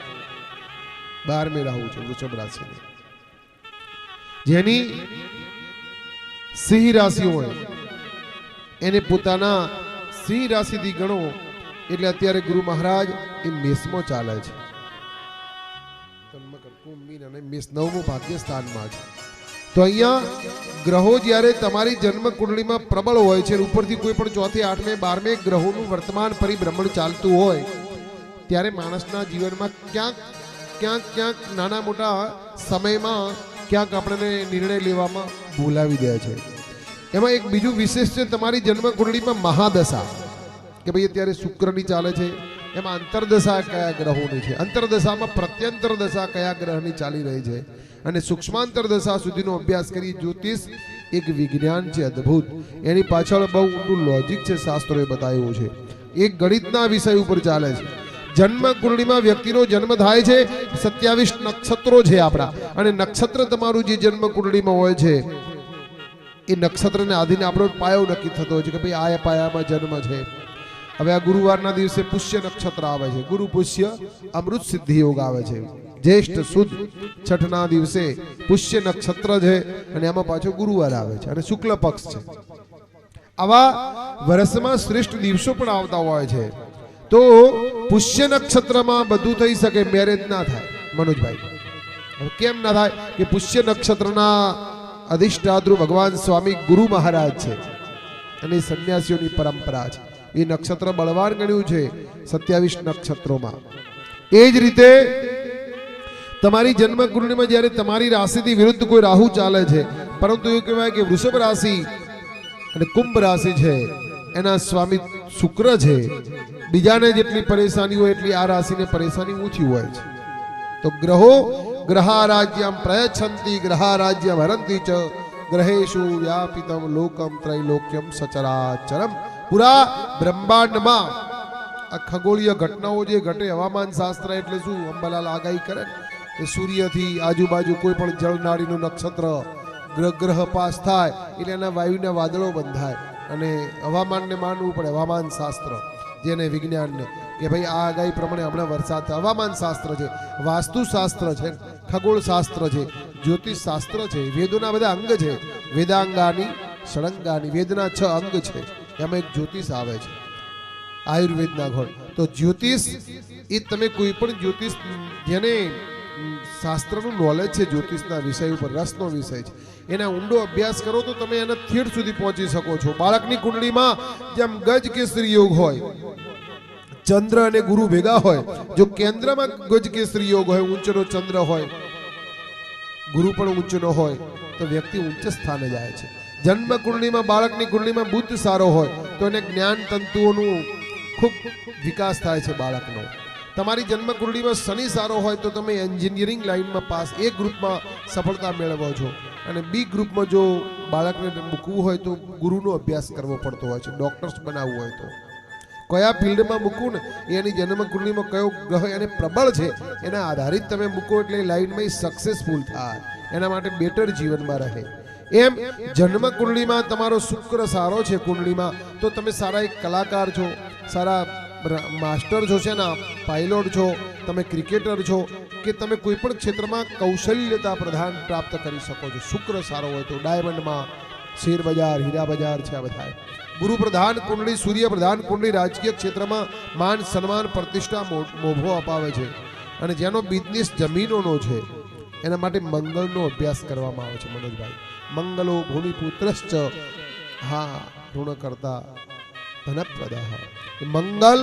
12મે રાહુ છે વૃષભ રાશિને. જેની સિંહ રાશિ હોય એને પોતાના સિંહ રાશિથી ગણો એટલે અત્યારે ગુરુ મહારાજ એ મેષમાં ચાલે છે. કુંભ મીન અને મેષ 9મું ભાગ્ય સ્થાનમાં છે. તો અહીંયા ગ્રહો જ્યારે તમારી જન્મ કુંડળીમાં પ્રબળ હોય છે, ઉપરથી કોઈ પણ 4થી 8મે 12મે ગ્રહોનું વર્તમાન પરિભ્રમણ ચાલતું હોય ત્યારે માણસના જીવનમાં ક્યાંક નાના મોટા સમયમાં ક્યાંક આપણને નિર્ણય લેવામાં ભૂલાવી દે છે. એમાં એક બીજું વિશેષ છે તમારી જન્મ કુંડળીમાં મહાદશા, કે ભાઈ અત્યારે શુક્રની ચાલે છે. એમાં અંતરદશા કયા ગ્રહોની છે, અંતરદશામાં પ્રત્યંતર દશા કયા ગ્રહની ચાલી રહી છે, અને સૂક્ષ્માંતર દશા સુધીનો અભ્યાસ કરી. જ્યોતિષ એક વિજ્ઞાન છે અદ્ભુત. એની પાછળ બહુ ઊંડું લોજિક છે, શાસ્ત્રોએ બતાવ્યું છે. એક ગણિતના વિષય ઉપર ચાલે છે. જન્મ કુંડળીમાં વ્યક્તિનો જન્મ થાય છે, 27 નક્ષત્રો છે આપણા, અને નક્ષત્ર તમારું જે જન્મ કુંડળીમાં હોય છે એ નક્ષત્રને આધીને આપણો પાયો નક્કી થતો હોય છે કે ભાઈ આ પાયામાં જન્મ છે. હવે આ ગુરુવારના દિવસે પુષ્ય નક્ષત્ર આવે છે, ગુરુ પુષ્ય અમૃત સિદ્ધિ યોગ આવે છે. જ્યેષ્ઠ સુદ છઠના દિવસે પુષ્ય નક્ષત્ર છે અને એમાં પાછો ગુરુવાર આવે છે અને શુક્લ પક્ષ છે. આવા વર્ષમાં શ્રેષ્ઠ દિવસો પણ આવતા હોય છે. તો પુષ્ય નક્ષત્રમાં બધું થઈ શકે, મેરેજ ના થાય. મનોજભાઈ, હવે કેમ ના થાય? કે પુષ્ય નક્ષત્રના અધિષ્ઠાતૃ ભગવાન સ્વામી ગુરુ મહારાજ છે અને સંન્યાસીઓની પરંપરા છે. એ નક્ષત્ર બળવાન ગણ્યું છે 27 નક્ષત્રોમાં. એ જ રીતે તમારી જન્મ કુંડળીમાં જ્યારે તમારી રાશિથી વિરુદ્ધ કોઈ રાહુ ચાલે છે, પરંતુ એવું કહેવાય કે વૃષભ રાશિ અને કુંભ રાશિ છે એના સ્વામી શુક્ર છે. બીજાને જેટલી પરેશાની હોય એટલી આ રાશિને પરેશાની ઓછી હોય છે. તો ગ્રહો ગ્રહારાજ્યમ પ્રયચ્છન્તિ ગ્રહારાજ્યમ હરંતિ ચ ગ્રહેશુ વ્યાપિતમ લોકમ ત્રૈલોક્યમ સચરાચરમ. પૂરા બ્રહ્માંડમાં આ ખગોળીય ઘટનાઓ જે ઘટે, હવામાન શાસ્ત્ર એટલે શું? અંબાલાલ આગાહી કરે કે સૂર્યથી આજુબાજુ કોઈ પણ જળનાળીનું નક્ષત્ર ગ્રહ પાસ થાય એટલે એના વાયુના વાદળો બંધાય, અને હવામાનને માનવું પડે. હવામાન શાસ્ત્ર જેને વિજ્ઞાનને કે ભાઈ આ આગાહી પ્રમાણે હમણાં વરસાદ થાય. હવામાન શાસ્ત્ર છે, વાસ્તુશાસ્ત્ર છે, ખગોળ શાસ્ત્ર છે, જ્યોતિષ શાસ્ત્ર છે, વેદોના બધા અંગ છે. વેદાંગાની ષડંગાની, વેદના 6 અંગ છે, એમાં એક જ્યોતિષ આવે છે આયુર્વેદના ઘોડ. તો જ્યોતિષ એ તમે કોઈ પણ જ્યોતિષ જેને શાસ્ત્રનું નોલેજ છે, જ્યોતિષના વિષય ઉપર રસનો વિષય છે, એના ઊંડો અભ્યાસ કરો તો તમે એના થીડ સુધી પહોંચી શકો છો. બાળકની કુંડળીમાં જેમ ગજ કેસરી યોગ હોય, ચંદ્ર અને ગુરુ ભેગા હોય, જો કેન્દ્રમાં ગજ કેસરી યોગ હોય, ઊંચનો ચંદ્ર હોય, ગુરુ પણ ઊંચનો હોય, તો વ્યક્તિ ઊંચ સ્થાને જાય છે. જન્મ કુંડળીમાં બાળકની કુંડળીમાં બુદ્ધ સારો હોય તો એને જ્ઞાન તંતુઓનું ખૂબ વિકાસ થાય છે બાળકનો. તમારી જન્મ કુંડળીમાં શનિ સારો હોય તો તમે એન્જિનિયરિંગ લાઈનમાં પાસ, એ ગ્રુપમાં સફળતા મેળવો છો. અને બી ગ્રુપમાં જો બાળકને મૂકવું હોય તો ગુરુનો અભ્યાસ કરવો પડતો હોય છે. ડોક્ટર્સ બનાવવું હોય તો કયા ફિલ્ડમાં મૂકવું ને, એની જન્મ કુંડળીમાં કયો ગ્રહ એને પ્રબળ છે એના આધારિત તમે મૂકો એટલે લાઈનમાં સક્સેસફુલ થાય, એના માટે બેટર જીવનમાં રહે. એમ જન્મ કુંડળીમાં તમારો શુક્ર સારો છે કુંડળીમાં, તો તમે સારા એક કલાકાર છો, સારા માસ્ટર છો, છે ને પાયલોટ છો, તમે ક્રિકેટર છો, કે તમે કોઈ પણ ક્ષેત્રમાં કૌશલ્યતા પ્રદાન પ્રાપ્ત કરી શકો છો. શુક્ર સારો હોય તો ડાયમંડમાં, શેર બજાર, હીરા બજાર છે આ બધા. ગુરુ પ્રધાન કુંડળી, સૂર્ય પ્રધાન કુંડળી રાજકીય ક્ષેત્રમાં માન સન્માન પ્રતિષ્ઠા મોભો અપાવે છે. અને જેનો બિઝનેસ જમીનોનો છે એના માટે મંગળનો અભ્યાસ કરવામાં આવે છે. મનોજભાઈ, મંગલો ભૂમિપુત્રશ્ચ હા ઋણ કરતા ધનપ્રદાહ. મંગલ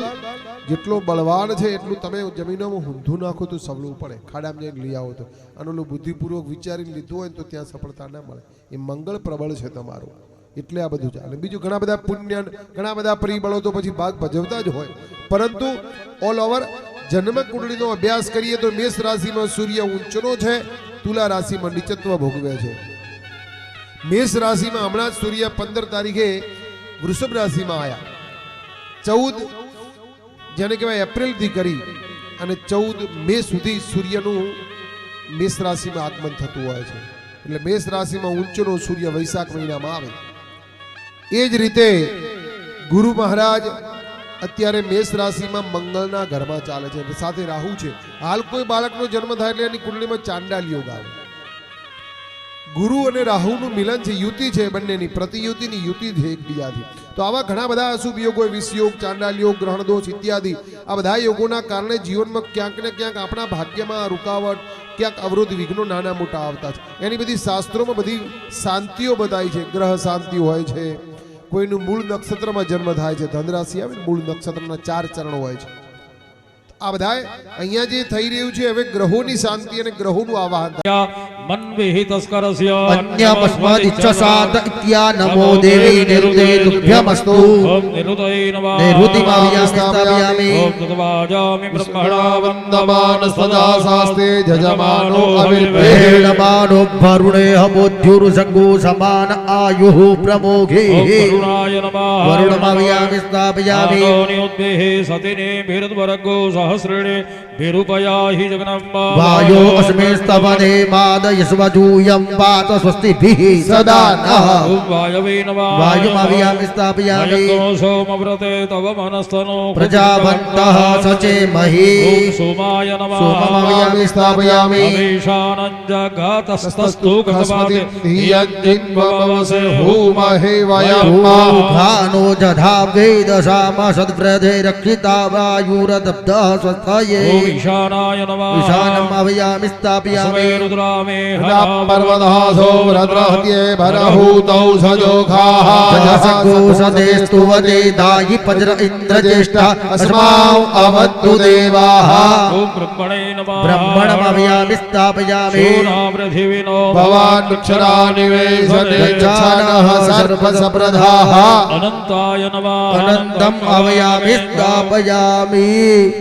જેટલો બળવાન છે એટલું તમે જમીનોમાં ઊંધું નાખો તો સવલું પડે, ખાડામાં જઈને લઈ આવો તો. અને બુદ્ધિપૂર્વક વિચારીને લીધું હોય તો ત્યાં સફળતા ના મળે. એ મંગળ પ્રબળ છે તમારું, એટલે આ બધું ચાલે. બીજું ઘણા બધા પુણ્ય, ઘણા બધા પરિબળો તો પછી ભાગ ભજવતા જ હોય, પરંતુ ઓલ ઓવર જન્મ કુંડળીનો અભ્યાસ કરીએ તો મેષ રાશિમાં સૂર્ય ઊંચનો છે, તુલા રાશિમાં નીચત્વ ભોગવે છે. મેષ રાશિમાં હમણાં જ સૂર્ય 15 તારીખે વૃષભ રાશિમાં આવ્યા. 14 જેને કહેવાય એપ્રિલથી કરી અને 14 મે સુધી સૂર્યનું મેષ રાશિમાં આગમન થતું હોય છે. એટલે મેષ રાશિમાં ઊંચનો સૂર્ય વૈશાખ મહિનામાં આવે. એ જ રીતે ગુરુ મહારાજ અત્યારે મેષ રાશિમાં મંગળના ઘરમાં ચાલે છે, સાથે રાહુ છે. હાલ કોઈ બાળકનો જન્મ થાય એટલે એની કુંડળીમાં ચાંડાલ યોગ આવે. ગુરુ અને રાહુનું મિલન છે, યુતિ છે, બંનેની પ્રતિયુતિની યુતિ છે એકબીજાથી. તો આવા ઘણા બધા અશુભ યોગો, વિષયોગ, ચાંડાલ યોગ, ગ્રહણ દોષ ઇત્યાદિ, આ બધા યોગોના કારણે જીવનમાં ક્યાંક ને ક્યાંક આપણા ભાગ્યમાં રૂકાવટ, ક્યાંક અવરોધ, વિઘ્નો નાના મોટા આવતા છે. એની બધી શાસ્ત્રોમાં બધી શાંતિઓ બતાવી છે. ગ્રહ શાંતિ હોય છે, કોઈનું મૂળ નક્ષત્રમાં જન્મ થાય છે, ધનરાશિ આવે મૂળ નક્ષત્રના 4 ચરણ હોય છે. આ બધા અહીંયા જે થઈ રહ્યું છે હવે ગ્રહોની શાંતિ અને ગ્રહોનું આવાહન. મન વિહિતસ્કરસ્ય અન્યમસ્મદિચ્છસાદ ઇત્યા નમો દેવી નિરુતે તુભ્યમસ્તુ. ઓમ નિરુતય નમઃ. નિરુતિમાવ્યામિ ઓમ તદવાજામિ બ્રહ્મણા વંદમાન સદા શાસ્તે જજમાનો અવિર્ભેણ. વેણમા यजमानो वरुणे हमोद्युरुसङ्गो समान आयुः प्रमोघे ओम वरुणाय नमः वरुणमव्यामि स्थापयामि आदोनियोद्भेः सतिने भिरद्वरगो सहस्रेणे भिरुपयाहि जगन्नाम्बा वायो अस्मे स्तवने मादयस्वजूयं पात स्वस्तिभिः सदा नः ओम वायवे नमः वायुमव्यामि स्थापयामि अयज्ञो सोमव्रते तव मनस्तनो प्रजावन्तः सचे महि ओम सोमाय नमः सोममव्यामि स्थापयामि अवेशानञ्जगातस्तस्तु गतवाते यज्जिन्वमवसे होमहे वयम् घानो जधा वेदसाम सद्व्रधे रक्षिता वायुरदब्धः स्वस्थये ओम ईशानाय नमः ईशानम् अवयामि स्थापयामि रुद्रामे पर्वतहासो भद्रहत्ये भरहूतौ सजोखाः जजसगोषदेस्तु वदे दायि पज्र इन्द्रज्येष्ठः अस्माउ अवतु देवाः ओम ब्रह्मणे नमः ब्रह्मणमवयामि स्थापयामि शूरापृथिविनो भवान् क्षरानिवेशने गच्छानः सर्वसप्रधाः अनंताय नमः अनन्तम् अवयामि स्थापयामि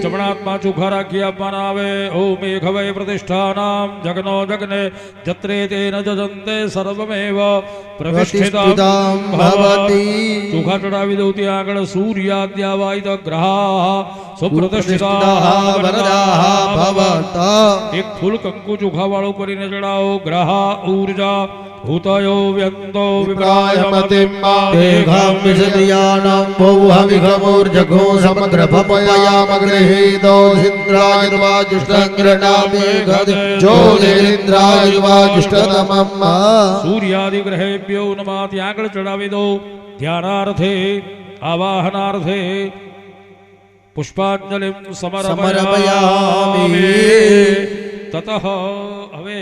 चमणात्मा चोखा राखी આપવાના આવે ઓમ મેઘવય પ્રતિષ્ઠાનામ જગનો જગને જત્રે તેન જજંતે સર્વમેવ પ્રતિષ્ઠિતામ प्रतिष्ठितां भवति ચોખા ચડાવી દઉં ત્યાં આગળ સૂર્યાદ્યાવાયિત ગ્રહાः સુપ્રતિષ્ઠિતાः वरदाः भवत એક ફૂલ કંકુ ચોખા વાળું કરીને ચડાવો ગ્રહા ઊર્જા ભૂતયો વ્યંતો વિપ્રાય મતિમ્બા तेघं विशदयानं बहुहविघमोर्जघो समग्रभपयामगृहीतो इन्द्रायुर्वाजुष्टङ्ग्रणामि गद ज्योतिरिन्द्रायुर्वाजुष्टतमम् સૂર્યાદિ ગ્રહેભ્યો નમઃ ત્યાં આગળ ચડાવી દો ધ્યાનાર્થે આવાહનાર્થે પુષ્પાંજલિ સમર્પયામિ તતઃ હવે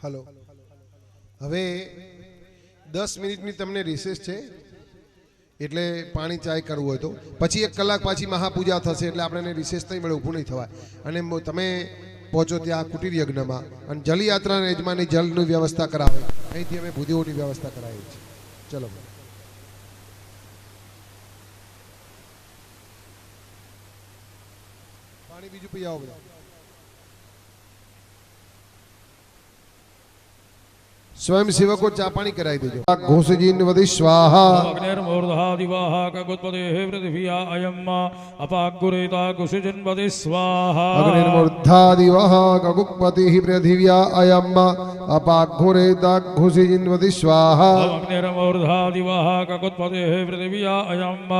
હલો હવે 10 મિનિટની તમને રિસેસ છે એટલે પાણી ચાય કરવું હોય તો પછી 1 કલાક પાછી મહાપૂજા થશે એટલે આપણે રિસેસ નહીં મળે ઊભું નહીં થવાય અને તમે પહોંચો ત્યાં કુટીર યજ્ઞમાં અને જલયાત્રાના યજમાની જલની વ્યવસ્થા કરાવે અહીંથી અમે ભૂદેવોની વ્યવસ્થા કરાવીએ છીએ ચલો પાણી બીજું પી આવો બધા स्वयं सेवको चापाणी कराई देजो घोषजीन वदि स्वाहा अग्निर्मूर्धादिवाः कगुत्पतेः पृथिव्या अयम् अपाग्गुरेता कुशजन्वति स्वाहा अग्निर्मूर्धादिवाः कगुक्पतिः पृथिव्या अयम् अपाग्गुरेता घोषजीन स्वाहा अग्निर्मूर्धादिवाः कगुत्पतेः पृथिव्या अयम्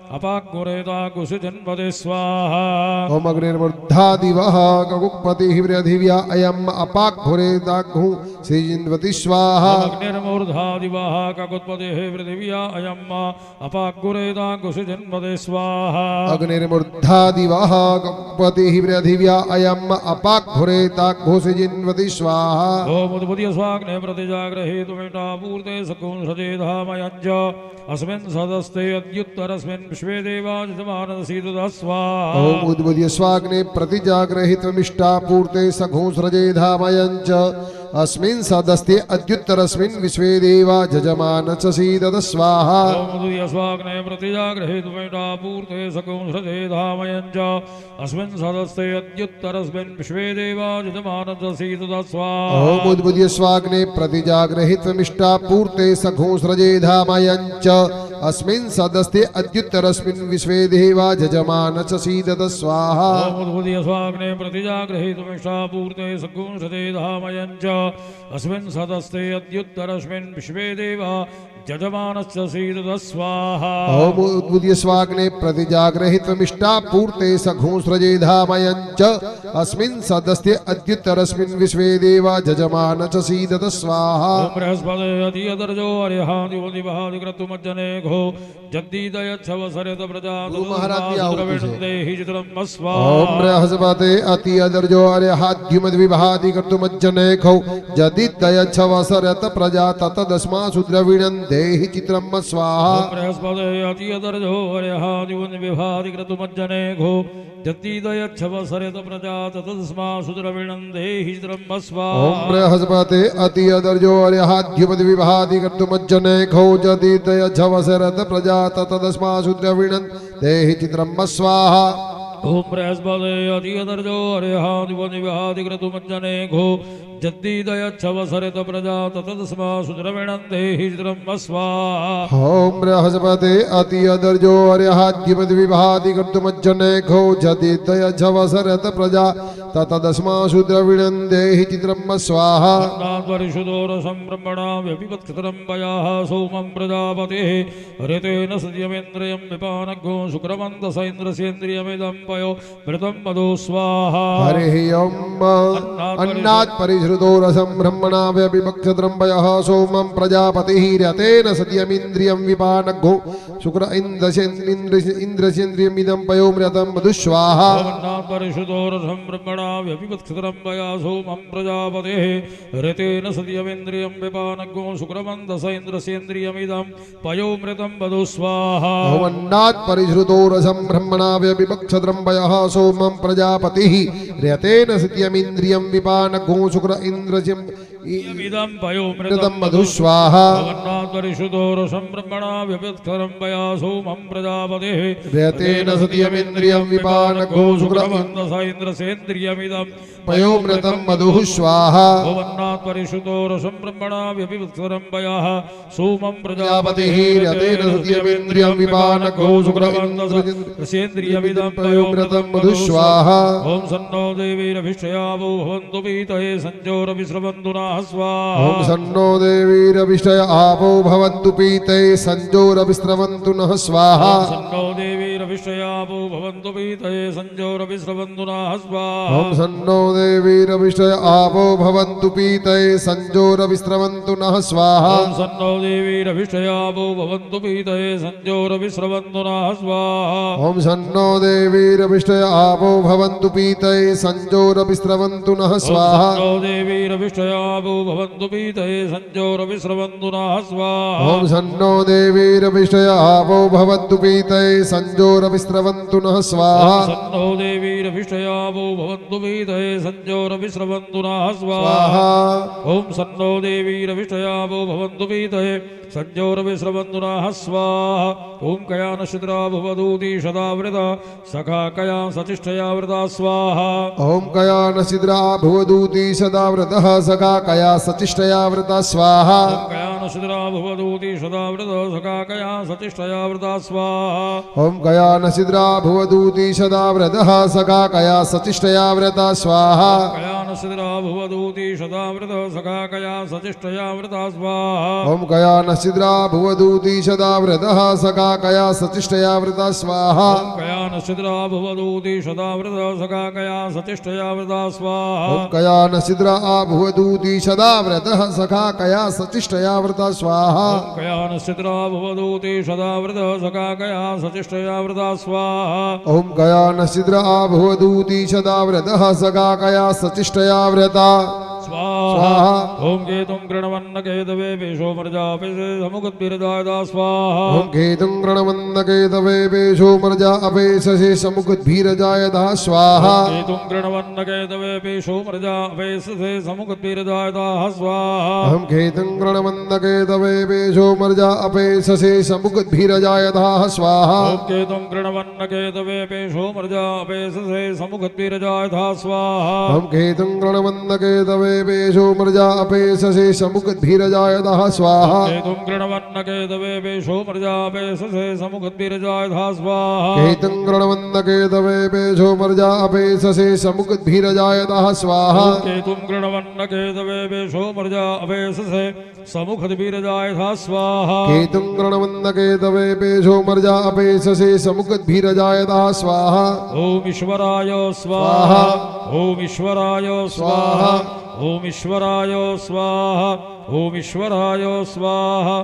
अपाग्गुरेता कुशजन्वति स्वाहा ओम अग्निर्मूर्धादिवाः कगुक्पतिः पृथिव्या अयम् अपाग्गुरेता घोषजीन स्वाहा अग्निर्मूर्धादिवाः कगुत्पतेः पृथिव्या अयम् अपाग्गुरेता कुशजन्वति स्वाहा अग्निर्मूर्धादिवाः कगुक्पतिः पृथिव्या अयम् अपाग्गुरेता घोषजीन स्वाहा ओम उद्बुद्ध्य स्वाग्ने प्रतिजाग्रहेतुमेटा पूर्ते सकुंसजे धामयञ्च अस्मिन् सदस्ते अद्युत्तरस्मिन् विश्वे देवाजितमानसीदुतः स्वाहा ओम उद्बुद्ध्य स्वाग्ने प्रतिजाग्रहितमिष्टा पूर्ते सघोंसृजे धामयञ्च अस्मिन् सदस्ते अद्युत्तरस्मिन् विश्वे देवा जजमान च सीदत स्वाहा ओम उद्बुद्ध्य स्वाग्ने प्रतिजाग्रहेतुमेटा पूर्ते सकुंसजे धामयञ्च अस्मिन् सदस्ते अद्युत्तरस्मिन् विश्वे देवाजितमानसीदुतः स्वाहा ओम उद्बुद्ध्य स्वाग्ने प्रतिजाग्रहितमिष्टा पूर्ते सघोंसृजे धामयञ्च अस्मिन् सदस्ते अद्युत्तरस्मिन् विश्वे देवा जजमान च सीदत स्वाहा ओम उद्बुद्ध्य स्वाग्ने प्रतिजाग्रहेतुमेटा पूर्ते सकुंसजे धामयञ्च अस्मिन् सदस्ते अद्युत्तरस्मिन् विश्वे देवा जजमानस्य सीदतः स्वाहा ओम उद्बुद्ध्य स्वाग्ने प्रतिजाग्रहितमिष्टा पूर्ते सघोंसृजे धामयञ्च अस्मिन् सदस्ते अद्युत्तरस्मिन् विश्वे देवा जजमान च सीदत स्वाहा ओम बृहस्पते अतियदर्जो अर्यहादिवदिवहादिक्रतुमज्जने घो जद्दीदयच्छवसरत गुरु महाराज की आहुति से। प्रजादेहि चित्रं ओम स्वाहा बृहस्पते अति अदर्जो अर्यहाद्युमद्विभाति कर्तुमज्जने खौ जदिदयच्छवसरत प्रजा ततदस्मासु द्रविणन्ते देहि चित्रम स्वाहा ओम बृहस्पते अतियदर्जो अर्यहादिवन विभाति क्रतुमज्जने घो जत्तीदयच्छवसरित प्रजा ततस्मा सुद्रविणं देहि चित्रम स्वाहा ओम बृहस्पते अति अदर्जो अर्यहाद्युपति विभाति कर्तुमज्जने खौजतीतय झवसरत प्रजा ततस्मा शुद्रविणं देहि चित्रम स्वाहा ओम बृहस्पते अतियदर्जो अर्यहादिवन विभाति क्रतुमज्जने घो जत्तीदयच्छवसरित प्रजा ततस्मा सुद्रविणं देहि चित्रम स्वाहा ओम बृहस्पते अति अदर्जो अर्यहाद्युपति विभाति कर्तुमज्जने खौजतीतय झवसरत प्रजा ततस्मा शुद्रविणं देहि चित्रम स्वाहा परिशुदोरसं ब्रह्मणा व्यपिपत्कृतं वयाः सोमं प्रजापतिः ऋतेन सत्यमेन्द्रियं विपानगो शुक्रमन्दस इन्द्रस्येन्द्रियमिदं पयो मृतं मधु स्वाहा हरिः ओम अन्नात् परिश्रुतोरसं ब्रह्मणा व्यपिपक्षत्रं वयः सोमं प्रजापतिः रतेन सत्यमिन्द्रियं विपानगो शुक्र इन्द्रस्येन्द्रियमिदं पयो मृतं मधु स्वाहा परिशुदोरसं ब्रह्मणा व्यपिपत्कृतं वया सोमं प्रजापतिः ऋतेन सत्यमेन्द्रियं विपानगो शुक्रमन्दस इन्द्रस्येन्द्रियमिदं पयो मृतं मधु स्वाहा अन्नात् परिश्रुतोरसं ब्रह्मणा व्यपिपक्षत्रं वयः सोमं प्रजापतिः रतेन सत्यमिन्द्रियं विपानगो शुक्र इदं पयो मृतं मधु स्वाहा परिशुदोरसं ब्रह्मणा व्यपिपत्कृतं वया सोमं प्रजापतिः रतेन सत्यमिन्द्रियं विपानगो शुक्रमन्दस इन्द्रस्येन्द्रियमिदं पयो मृतं मधु स्वाहा भवन्नात् परिशुदोरसं ब्रह्मणा व्यपिपत्कृतं वयः सोमं प्रजापतिः रतेन सत्यमिन्द्रियं विपानगो शुक्रमन्दसेन्द्रियमिदं पयो मृतं मधु स्वाहा ओम सन्नो देवीरभिषयावो भवन्तु पीतये संजोरविस्रवन्तु नः स्वाहा ओम सन्नो देवीरभिषय आपो भवन्तु पीते संजोरविस्रवन्तु नः स्वाहा सन्नो देवीरभिषयावो भवन्तु पीतये संजोरविस्रवन्तु नः स्वाहा ओम सन्नो देवीरभिषय आपो भवन्तु पीते संजोरविस्रवन्तु नः स्वाहा ओम सन्नो देवीरभिषयावो भवन्तु पीतये संजोरविस्रवन्तु नः स्वाहा ओम सन्नो देवीरभिषय आपो भवन्तु पीते संजोरविस्रवन्तु नः स्वाहा सन्नो देवीरभिषयावो भवन्तु पीतये संजोरविस्रवन्तु नः स्वाहा ओम सन्नो देवीरभिषय आपो भवन्तु पीते संजोरविस्रवन्तु नः स्वाहा सन्नो देवीरभिषयावो भवन्तु पीतये संजोरविस्रवन्तु नः स्वाहा ओम सन्नो देवीरभिषयावो भवन्तु पीतये संजोरविस्रवन्तु नः स्वाहा ओम कयानशिद्रा भवदूती सदावृता सखा कया सचिष्ठया वृता स्वाहा ओम कया नसिद्रा भुवदूती सदा व्रतः सखा कया सचिष्टया व्रता स्वाहा कयानशिद्रा भवदूती सदावृता सखा कया सचिष्ठया वृता स्वाहा ओम कया नसिद्रा भुवदूती सदा व्रतः सखा कया सचिष्टया व्रता स्वाहा कयानशिद्रा भवदूती सदावृता सखा कया सचिष्ठया वृता स्वाहा ओम कया नसिद्रा भुवदूती सदा व्रतः सखा कया सचिष्टया व्रता स्वाहा कयानशिद्रा भवदूती सदावृता सखा कया सचिष्ठया वृता स्वाहा ओम कया नसिद्रा भुवदूती सदा व्रतः सखा कया सचिष्टया व्रता स्वाहा कयानशिद्रा भवदूती सदावृता सखा कया सचिष्ठया वृता स्वाहा ओम कया नसिद्रा भुवदूती सदा व्रतः सखा कया सचिष्टया व्रता स्वाहा ओम केतुं गृणवन्न केतवे पेशो मर्जापे समुखद्भिरदायदा स्वाहा ओम केतुं गृणवन्न केतवे पेशो मर्जा अपेशसे समुखद्भिरजायदा स्वाहा केतुं गृणवन्न केतवे पेशो मर्जापे समुखद्भिरदायदा स्वाहा हम केतुं गृणवन्न केतवे पेशो मर्जा अपेशसे समुखद्भिरजायदा स्वाहा ओम केतुं गृणवन्न केतवे पेशो मर्जापे समुखद्भिरजायदा स्वाहा हम केतुं गृणवन्न केतवे पेशो मर्जा अपेशसे समुखद्भिरजायदा स्वाहा केतुं गृणवन्न केतवे पेशो मर्जापे समुखद्भिरजायदा स्वाहा केतुं गृणवन्न केतवे पेशो मर्जा अपेशसे समुखद्भिरजायदा स्वाहा केतुं गृणवन्न केतवे पेशो मर्जापे समुखद्भिरजायदा स्वाहा केतुं गृणवन्न केतवे पेशो मर्जा अपेशसे समुखद्भिरजायदा स्वाहा ओम ईश्वराय स्वाहा ओम ईश्वराय स्वाहा ओम ईश्वराय स्वाहा ओम ईश्वराय स्वाहा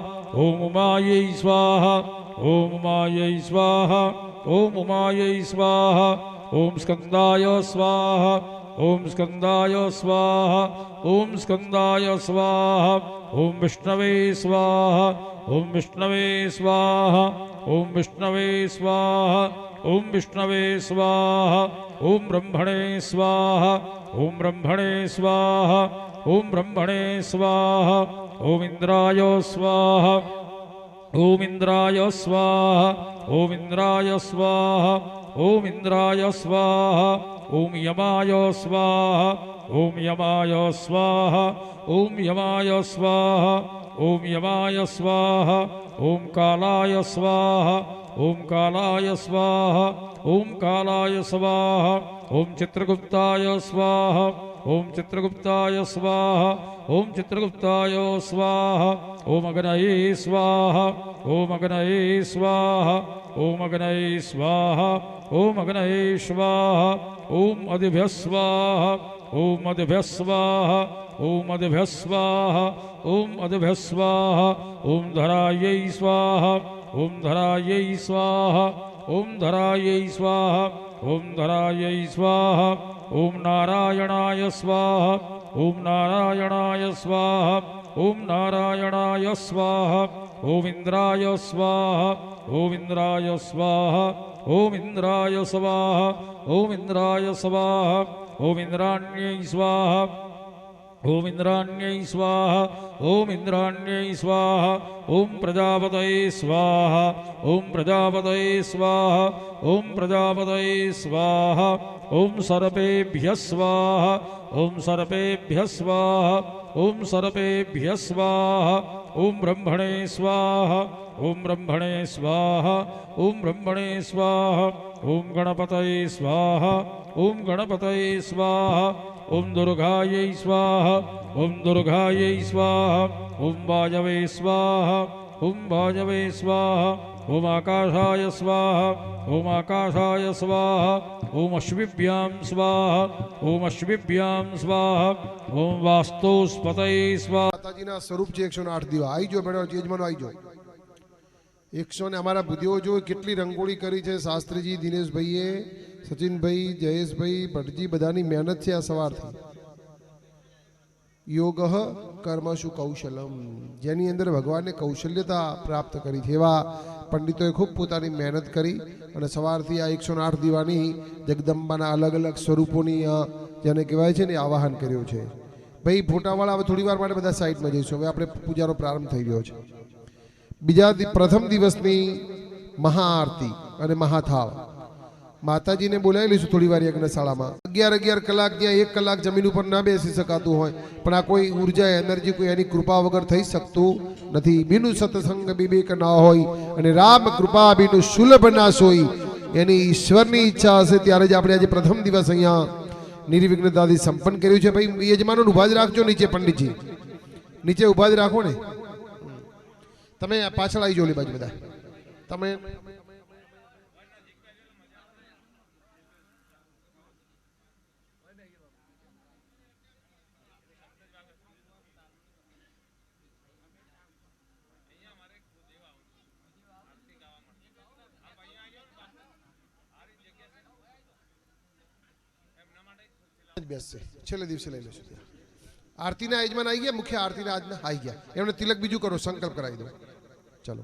ओम उमायै स्वाहा ओम उमायै स्वाहा ओम उमायै स्वाहा ओम स्कंदाय स्वाहा ओम स्कंदाय स्वाहा ओम स्कंदाय स्वाहा ओम विष्णवे स्वाहा ઓમ વિષ્ણવે સ્વાહા ઓમ વિષ્ણવે સ્વાહા ઓમ વિષ્ણવે સ્વાહા ઓમ બ્રહ્મણે સ્વાહા ઓમ બ્રહ્મણે સ્વાહા ઓમ બ્રહ્મણે સ્વાહા ઓમ ઇન્દ્રાય સ્વાહા ઓમ ઇન્દ્રાય સ્વાહા ઓમ ઇન્દ્રાય સ્વાહા ઓમ ઇન્દ્રાય સ્વાહા ઓમ યમાય સ્વાહા ઓમ યમાય સ્વાહા ઓમ યમાય સ્વાહા ઓમ યમાય સ્વાહા ઓમ કાલાય સ્વાહા ઓમ કાલાય સ્વાહા ઓમ કાલાય સ્વાહા ઓમ ચિત્રગુપ્તાય સ્વાહા ઓમ ચિત્રગુપ્તાય સ્વાહા ઓમ ચિત્રગુપ્તાય સ્વાહા ઓમ અગ્નયે સ્વાહા ઓમ અગ્નયે સ્વાહા ઓમ અગ્નયે સ્વાહા ઓમ અગ્નયે સ્વાહા ઓમ અદિભ્ય સ્વાહા ઓમ અદિભ્ય સ્વાહા ઓમ અદિભ્ય સ્વાહા ઓમ અદિભ્ય સ્વાહા ઓમ ધરાयै સ્વાહા ઓમ ધરાयै સ્વાહા ઓમ ધરાयै સ્વાહા ઓમ ધરાयै સ્વાહા ઓમ નારાયણાય સ્વાહા ઓમ નારાયણાય સ્વાહા ઓમ નારાયણાય સ્વાહા ઓમ ઇન્દ્રાય સ્વાહા ઓમ ઇન્દ્રાય સ્વાહા ઓમ ઇન્દ્રાય સ્વાહા ઓમ ઇન્દ્રાય સ્વાહા ઓમ ઇન્દ્રાણ્યૈ સ્વાહા ઓમ ઇન્દ્રાણ્યૈ સ્વાહા ઓમ ઇન્દ્રાણ્યૈ સ્વાહા ઓમ પ્રજાપતયે સ્વાહા ઓમ પ્રજાપતયે સ્વાહા ઓમ પ્રજાપતયે સ્વાહા ઓમ સર્પેભ્યઃ સ્વાહા ઓમ સર્પેભ્યઃ સ્વાહા ઓમ સર્પેભ્યઃ સ્વાહા ઓમ બ્રહ્મણે સ્વાહા ઓમ બ્રહ્મણે સ્વાહા ઓમ બ્રહ્મણે સ્વાહા ઓમ ગણપતયે સ્વાહા ઓમ ગણપતયે સ્વાહા ઓમ દુર્ગાयै સ્વાહા ઓમ દુર્ગાयै સ્વાહા ઓમ વાયવે સ્વાહા ઓમ વાયવે સ્વાહા ઓમ આકાશાય સ્વાહા ઓમ આકાશાય સ્વાહા ઓમ અશ્વિભ્યામ સ્વાહા ઓમ અશ્વિભ્યામ સ્વાહા ઓમ વાસ્તુસ્પતયે સ્વાહા. માતાજીના સ્વરૂપ છે 108 દીવા. આવી જો બેડો યજમાનો આવી જો. 100 ને અમારા બુદ્ધિઓ જો કેટલી રંગોળી કરી છે શાસ્ત્રીજી, દિનેશભાઈએ, સચિનભાઈ, જયેશભાઈ, ભટ્ટજી, બધાની મહેનત છે આ સવારથી. યોગ કર્મશુ કૌશલમ, જેની અંદર ભગવાનને કૌશલ્યતા પ્રાપ્ત કરી છે એવા પંડિતોએ ખૂબ પોતાની મહેનત કરી અને સવારથી આ 108 દીવાની જગદંબાના અલગ અલગ સ્વરૂપોની જેને કહેવાય છે ને આવાહન કર્યું છે. ભાઈ ફોટાવાળા હવે થોડી વાર માટે બધા સાઈડમાં જઈશું. હવે આપણે પૂજાનો પ્રારંભ થઈ ગયો છે. પ્રથમ દિવસની મહાઆરતી અને મહાથાળ માતાજીને બોલાવી લઈશું થોડી વાર યજ્ઞશાળામાં. 11 કલાક ત્યાં 1 કલાક જમીન ઉપર ના બેસી શકાતું હોય, પણ આ કોઈ ઉર્જા એનર્જી કોઈ એની કૃપા વગર થઈ શકતું નથી. બીનું સત્સંગ વિવેક ના હોય અને રામ કૃપા બીનું સુલભ ના સોઈ, એની ઈશ્વરની ઈચ્છા હશે ત્યારે જ આપણે આજે પ્રથમ દિવસ અહીંયા નિર્વિઘ્નતાથી સંપન્ન કર્યું છે. ભાઈ યજમાનો ઉભા જ રાખજો નીચે, પંડિતજી નીચે ઉભા જ રાખો ને. તમે પાછળ આવી જો લે બાજુ બધા. તમે બેસશે. છેલ્લે દિવસે લઈ લેશું. આરતીના યજમાન આવી ગયા, મુખ્ય આરતીના આજના આવી ગયા. એમને તિલક બીજું કરો, સંકલ્પ કરાવી દો. ચલો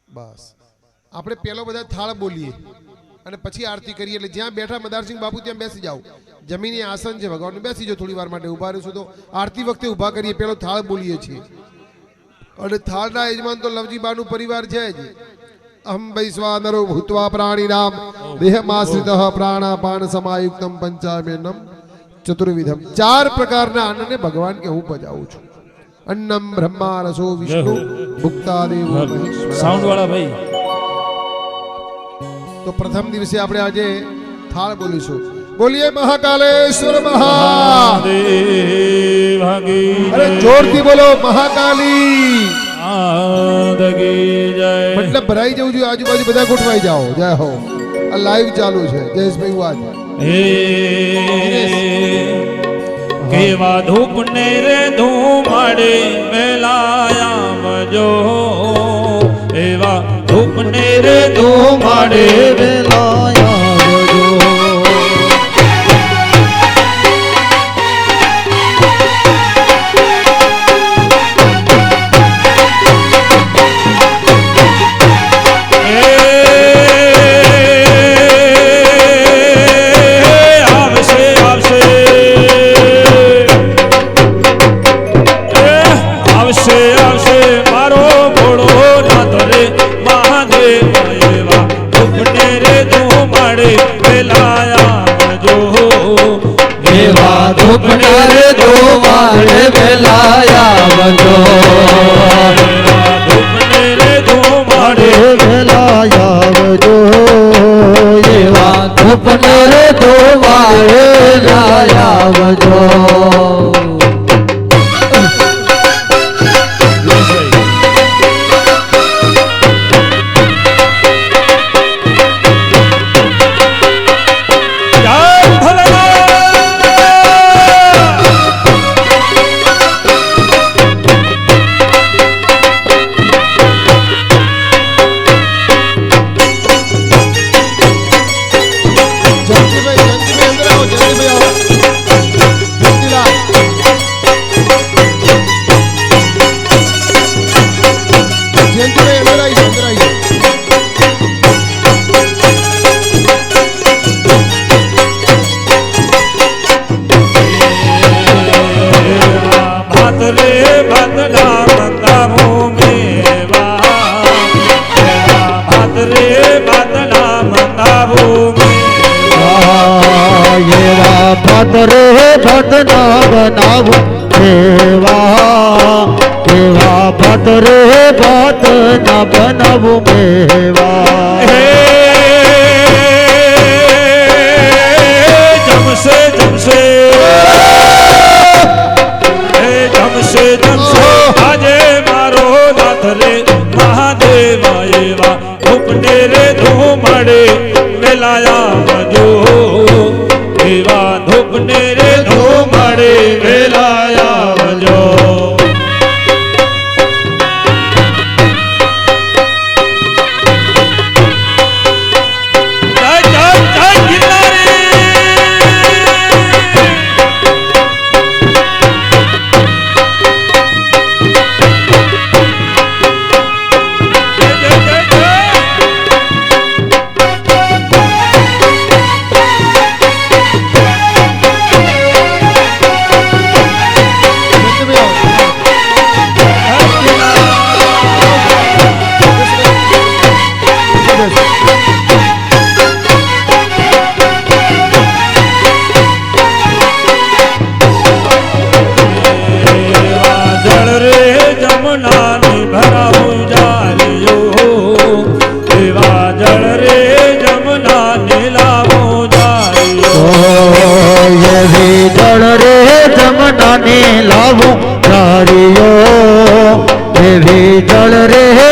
બસ આપણે પેલો બધા થાળ બોલીએ અને પછી આરતી કરીએ. એટલે જ્યાં બેઠા મદારસિંહ બાપુ ત્યાં બેસી જાઓ. જમીની આસન છે ભગવાન, બેસી જાઓ. થોડી વાર માટે ઉભા રહીશું તો આરતી વખતે ઉભા કરીએ. પેલો થાળ બોલીએ છીએ અને થાળના યજમાન તો લવજીબાનું પરિવાર છે જ. અહમ વૈશ્વાનરો ભૂત્વા પ્રાણીનામ દેહમાશ્રિતઃ પ્રાણાપાન સમાયુક્તમ પંચામેનમ ચતુર્વિધમ. 4 પ્રકારના અન્નને ભગવાન કે હું પજાવું છું. અન્નમ બ્રહ્મા રસો વિષ્ણુ ભુક્તા દેવો મહેશ્વર. સાઉન્ડ વાળા ભાઈ. તો પ્રથમ દિવસે આપણે આજે થાળ બોલીશું. બોલીએ મહાકાલેશ્વર મહાદેવ. અરે જોરથી બોલો મહાકાલી. મતલબ ભરાઈ જવું જોઈએ. આજુબાજુ બધા ગોઠવાઈ જાઓ. જય હો. આ લાઈવ ચાલુ છે. જયેશભાઈ વાજ. કેવા ધૂપ ને રે ધૂમાડે મેલાયા મજો, એવા ધૂપ ને રે ધૂમાડે મેલાયા મજો. આવજો. ભાદરે ભદના બનાવું મેવા, એવા ભાદરે ભદના બનાવું મેવા. જમશે જમશે જમશે જમશે આજે મારો નાથ રે મહાદેવ એવા ઉપને રે ધૂમડે મેલાયા